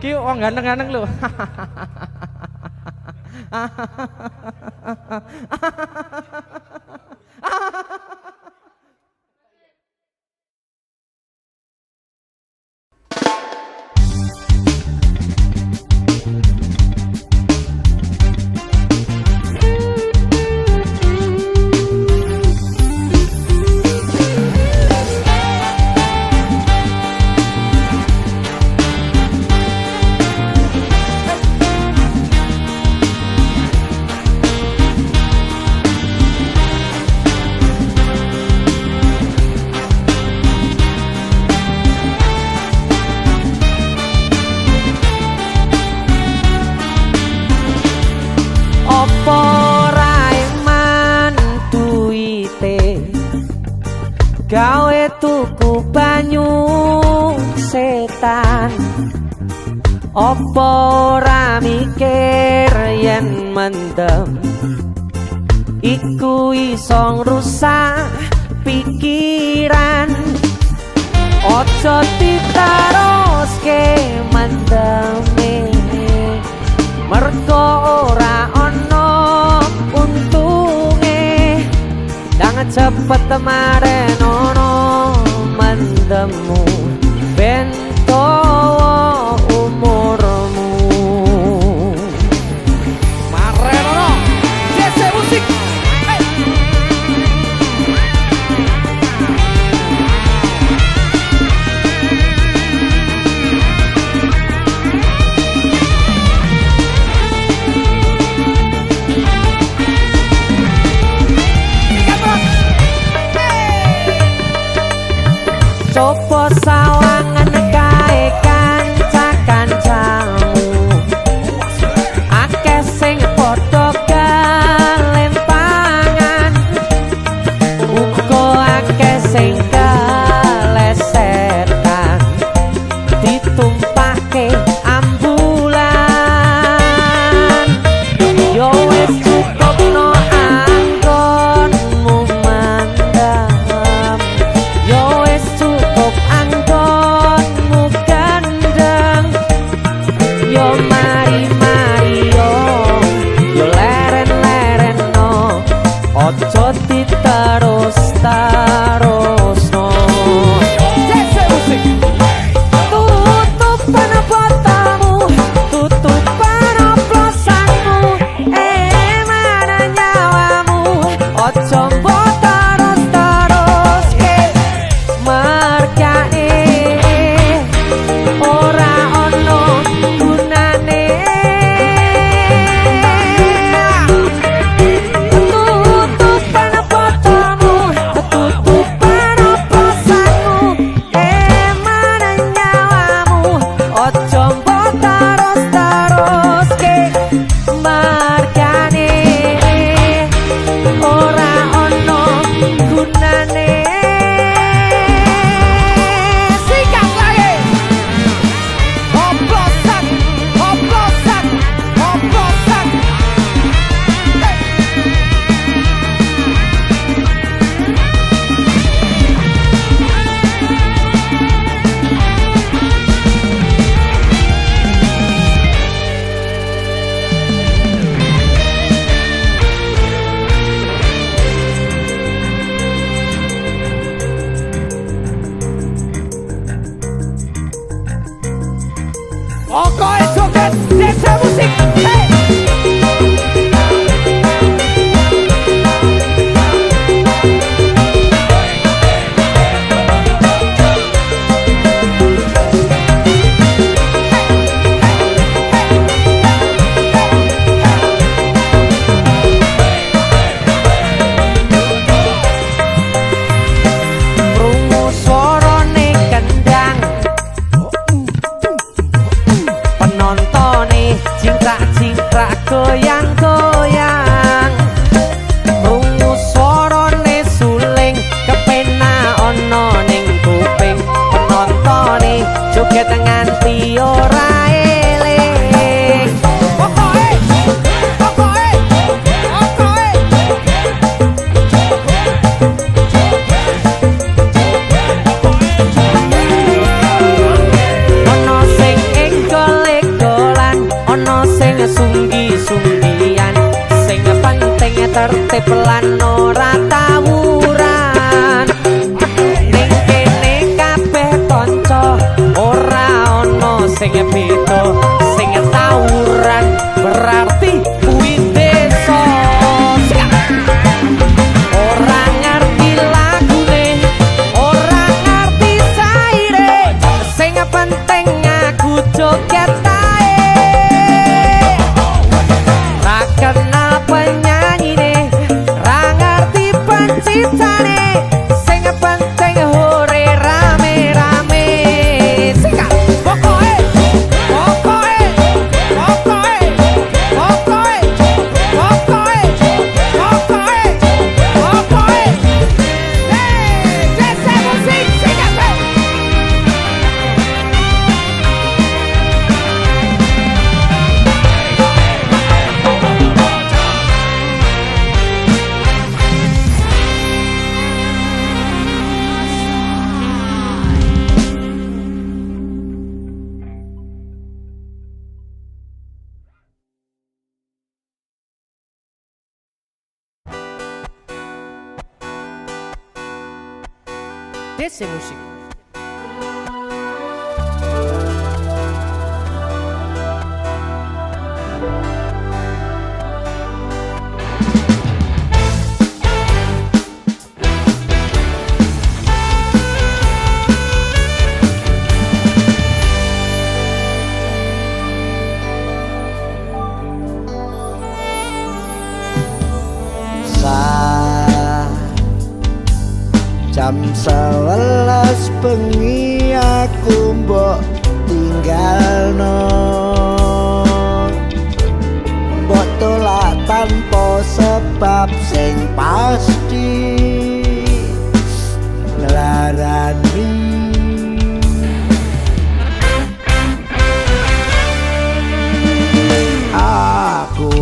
ki wong ganteng-ganteng lho. Gawe tuku banyu setan, opo ora mikir yen mendem iku iso ngrusak pikiran. Ojo ditaroske mendeme mergo ora ono untunge. Dang cepet maren ono mendemu bento umurmu. Maren ono. DC musik. Pokoknya joget desa musik. Hey. Goyang-goyang rungu swarane suling kepena ana ning kuping penontone joget nganti ora eling pokoke ana sing engkol-engkolan ana sing sunggi-sunggian tertib lan ora tawuran ning kene kabeh kanca ora ana sing beda sing tawuran berarti kuwi desa ora ngerti lagune ora ngerti saire sing penting aku joget tae ra kenal penyanyi cintane sing penting hore rame-rame sika pokoke desa musik sika desa musik. Jam 11 bengi aku mbok tinggalno mbok tolak tanpa sebab sing pasti ngelarani aku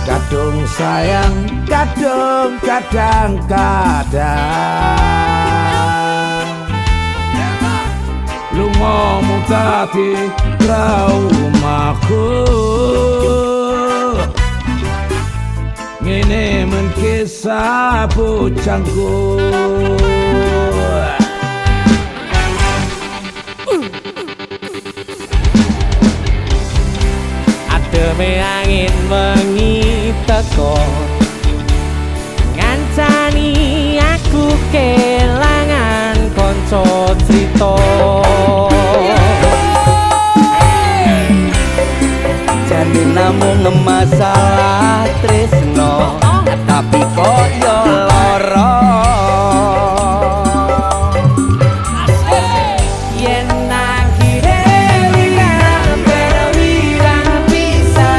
kadung sayang kadung kadang-kadang lungamu dadi traumaku ngene men kisah bujangku ademe angin wengi teko ngancani aku kelangan konco crito jadi namung masalah tresno tapi koyo loro yen akhire wirang wirang bisa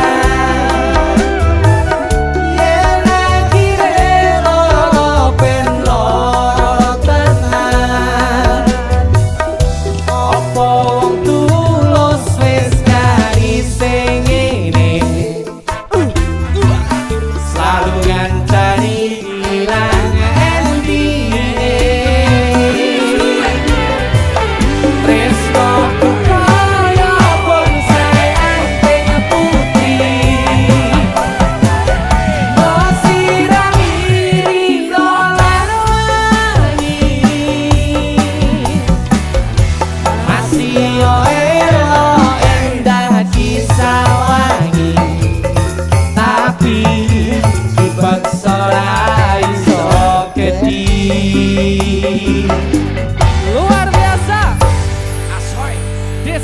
yen akhire loro ben loro tenan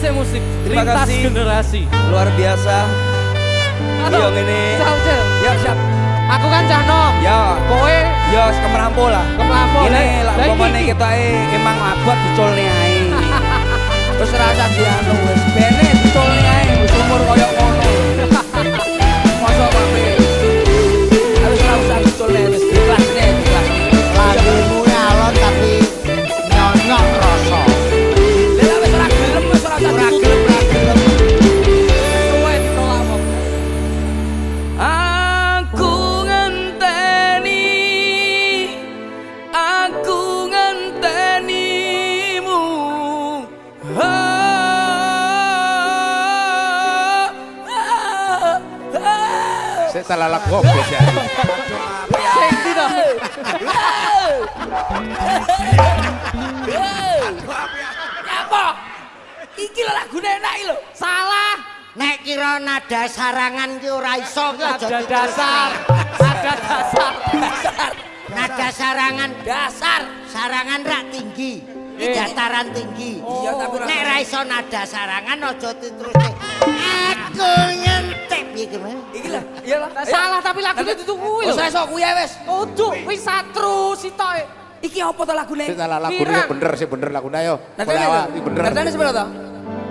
sih musik Terima lintas kasih. generasi. Luar biasa. Iya ngene. Ya siap. Aku kan cah nom. Ya. Kowe Ya kemerampo lah. Kemerampo, Ini lah. lah Lah, pokoknya iki. kita emang abot diculne ae. Terus rasa dianu wis bene diculne ae wis umur koyo ngono. Mosok kabeh. Harus rasa diculne wis ikhlasne. Lagumu alon tapi nyonyok rasa. Lah wis ora gelem wis ora Ora gelem. gelem. kowe ditolak wong. Aku ngentenimu. Saya salah lagu apa sih? Sing ndi to? Apa? Iki lho lagune enak iki lho. Salah. Nek kira nada sarangan ki ora iso ki aja Ada diterusne. dasar. Ada dasar. Nada sarangan Dasar. sarangan rak tinggi. Iki dataran tinggi. Iya, tapi ora- Nek ra iso nada sarangan aja diterusne. Aku nyentek piye ki, Mas? Iki lah. Iyalah. Salah tapi lagune dudu kuwi Wis lho. iso kuwi ae wis. Ojo, wis satru sitoke. Iki apa to lagune? Saya salah lagu ini Pirang. bener sih bener lagunya ayo. Nadane Bola, to? ini bener. Nadane sebelah to?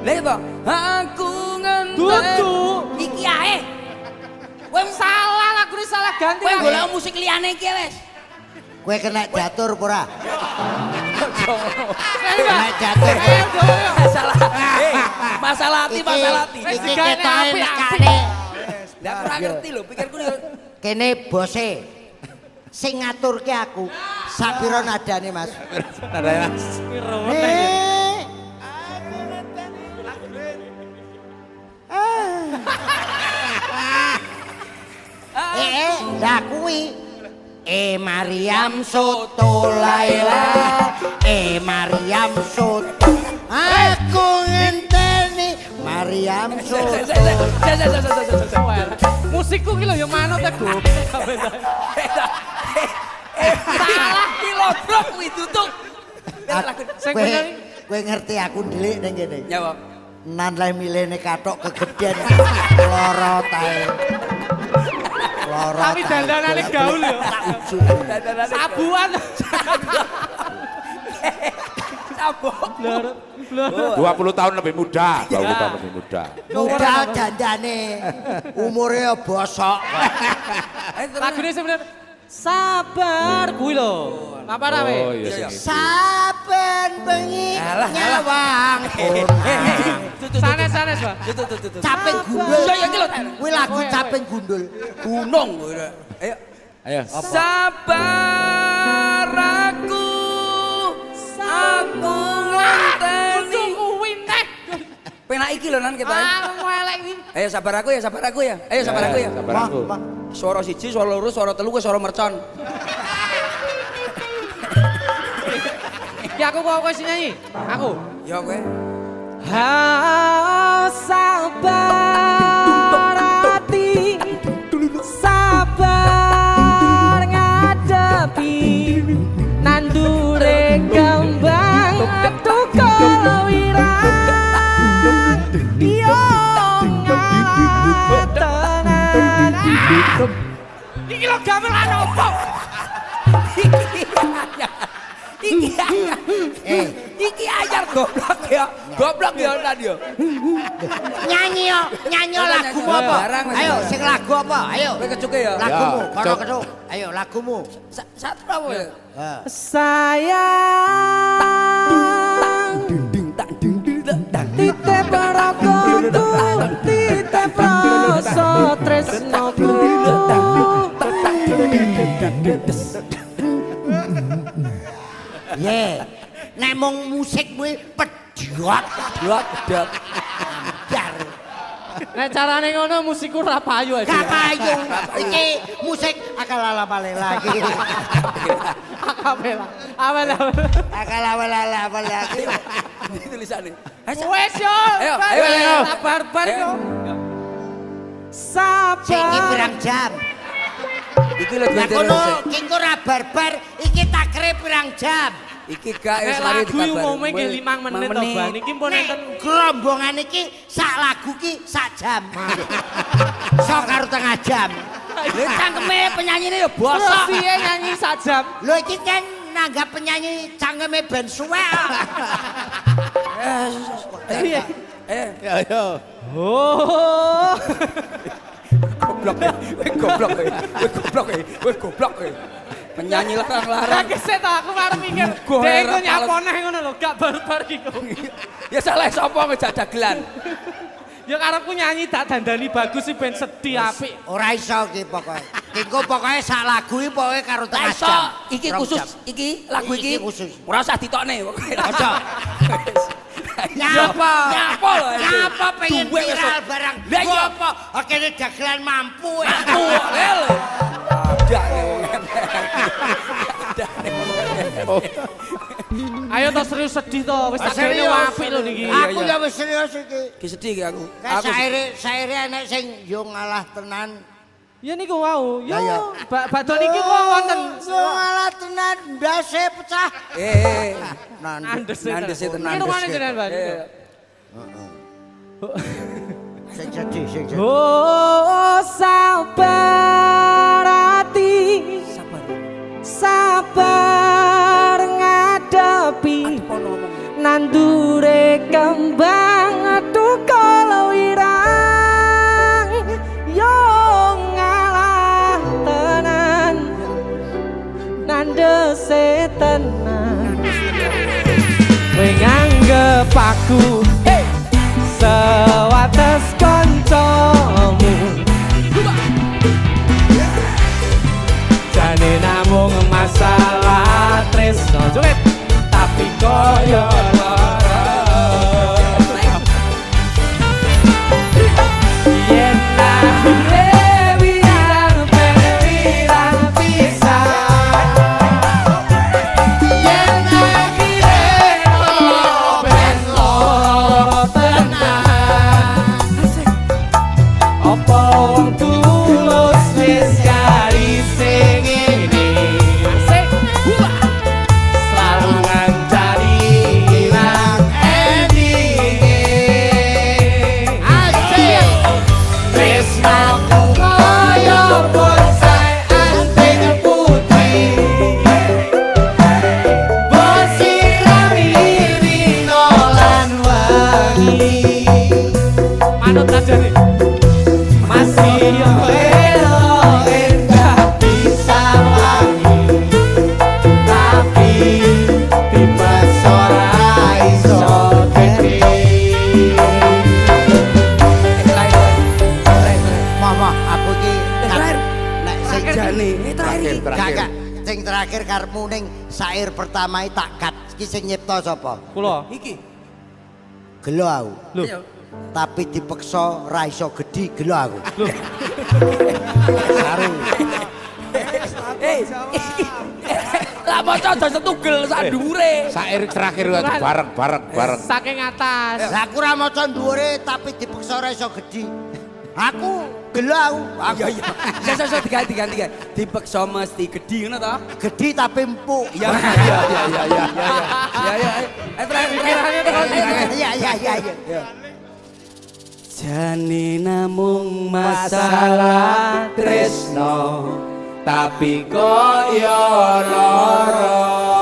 Lah iya to. Aku ngenteni. Dudu. Iki ae. Kowe salah lagune salah ganti. Kowe lah. golek musik liyane iki wis. Kowe kena diatur apa ora? Kena Kena diatur. Masalah. Masalah hati, masalah hati. Wis Iki digawe ketoke apik, nekane. Lah aku ora ngerti lho, pikirku yo Kene bose sing ngaturke aku. Sapira nadane, Mas? Nadanya. Lah kuwi Mariam Soto Laila Mariam Soto aku ngenteni Mariam Soto Musikku ki lho ya manut ta, Go. salah kilogram kuwi tutuk. Sing kowe bener. kowe ngerti aku ndelik ning kene Ya, Pak. nan leh milene katok kegeden lara tae lara Tapi dandanane gaul yo. Sabuan. Sabok. Blur. Blur. 20 tahun lebih muda. 20 tahun lebih muda. muda dandane umure bosok Lagune sebenarnya sabar kuwi lho. Apa rawe? Oh iya sing. saben bengi Alah, nyawang Sanes-sanes, Pak. caping gundul Ya, ya, iki lho. kuwi lagu caping gundul Gunung kuwi. Ayo. Ayo. Sabar aku ngenteni. Kuwi neh. Penak iki lho nan kita. Ah, elek iki. Ayo sabar aku ya, sabar aku ya. Ayo sabar aku ya. Sabar aku. Suara siji, suara loro, suara telu, suara mercon. Iki aku kok sing nyanyi. Aku. Ya kowe. Sabar hati, sabar ngadepi nandure kembang tukul wirang yo ngatenan. Iki lho gamelan opo? Iki anyar goblok ya. Goblok ya nan yo. nyanyi yo lagumu apa Barang, Mas. ayo sing lagu apa ayo Kowe kecuke ya. lagumu Ya, kono cok. kecuk ayo lagumu Satu apa ya? Sayang titip ragoku titip rasa tresnoku ye nek mung musik kuwi pedhot Dot. jar nek carane ngono musikku ra payu aja kapayung iki musik akal-ala lagi akapela awal akal-ala lagi Ini tulisannya. wes yo Ayo, ayo. sabar yo sing iki sabar pirang jam Iki lho lah dua kono ki ora barbar iki takre pirang jam Iki gak Nek lagu umumnya ke 5 menit to Ban. Iki pun Nek enten gerombongan iki sak lagu ki sak jam. Sok karo tengah jam. Lha cangkeme penyanyine ya terus bosok. piye nyanyi sak jam. Lho iki kan nanggap penyanyi cangkeme ben suwek. Piye? Ya yo. Oh. Goblok. Goblok. Penyanyi larang-larang. Lah keset aku arep mikir. Go, Dek iku era nyapone ngono lho, gak bar-bar iku. Ya salah sapa ngejak dagelan. Ya karepku nyanyi tak dandani bagus sih ben sedih apik. Ora iso ki pokoke. Engko pokoke sak lagu iki pokoke karo Lah tengah iso, jam. iki Rong khusus, jam. iki lagu iki Iki khusus. ora usah ditokne pokoke. Aja. Nyapa? Nyapa lho. Nyapa pengen Duwe wis. viral barang. Lah iya. apa? Akhirnya dagelan mampu. Lele. Adane wong Ayo to serius sedih to, wis tak kene apik lho niki. Aku ya wis serius iki. Ki sedih ki aku. Kayak saire enek sing yo ngalah tenan. Ya niku wau. Yo, Ya, ya. badhe niki kok wonten. Yo ngalah tenan ndase pecah. Andese Nandese tenan. Iki rumane jenengan, Ban. Sing jadi. Oh sabar hati, sabar ngadepi nandure kembang tukul wirang yo ngalah tenan nandese tenan kowe nganggep aku sewates kancamu jane namung masalah tresno joget tapi koyo lara yen akhire wirang pirang pisan yen akhire ben loro tenan opo wong tulus wis garis sing ngene asik selalu ngancani ilang endinge asik tresnaku koyo bonsai anting putih bosirami rino lan wangi manut ajane masih elo enggak bisa lagi tapi tiba ora iso gede Mama, aku iki nek sing Jane. Terakhir. Gak, sing terakhir karepmu ning syair pertama tak kat. Iki sing nyipta sapa? Kula. Iki. Gelo aku. Lho. Tapi dipeksa ra iso gedhi gelo aku. Saru. Lah maca aja setugel sak dhuwure. Sair terakhir bareng. Saking atas. Lah aku ra maca dhuwure tapi dipeksa ra iso gedhi. Aku gelo aku. Iya. Sesuk diganti. Dipeksa mesti gedhi ngono to? Gedhi tapi empuk. Iya. Pikirannya terus. Iya. Jane namung masalah tresno tapi koyo lara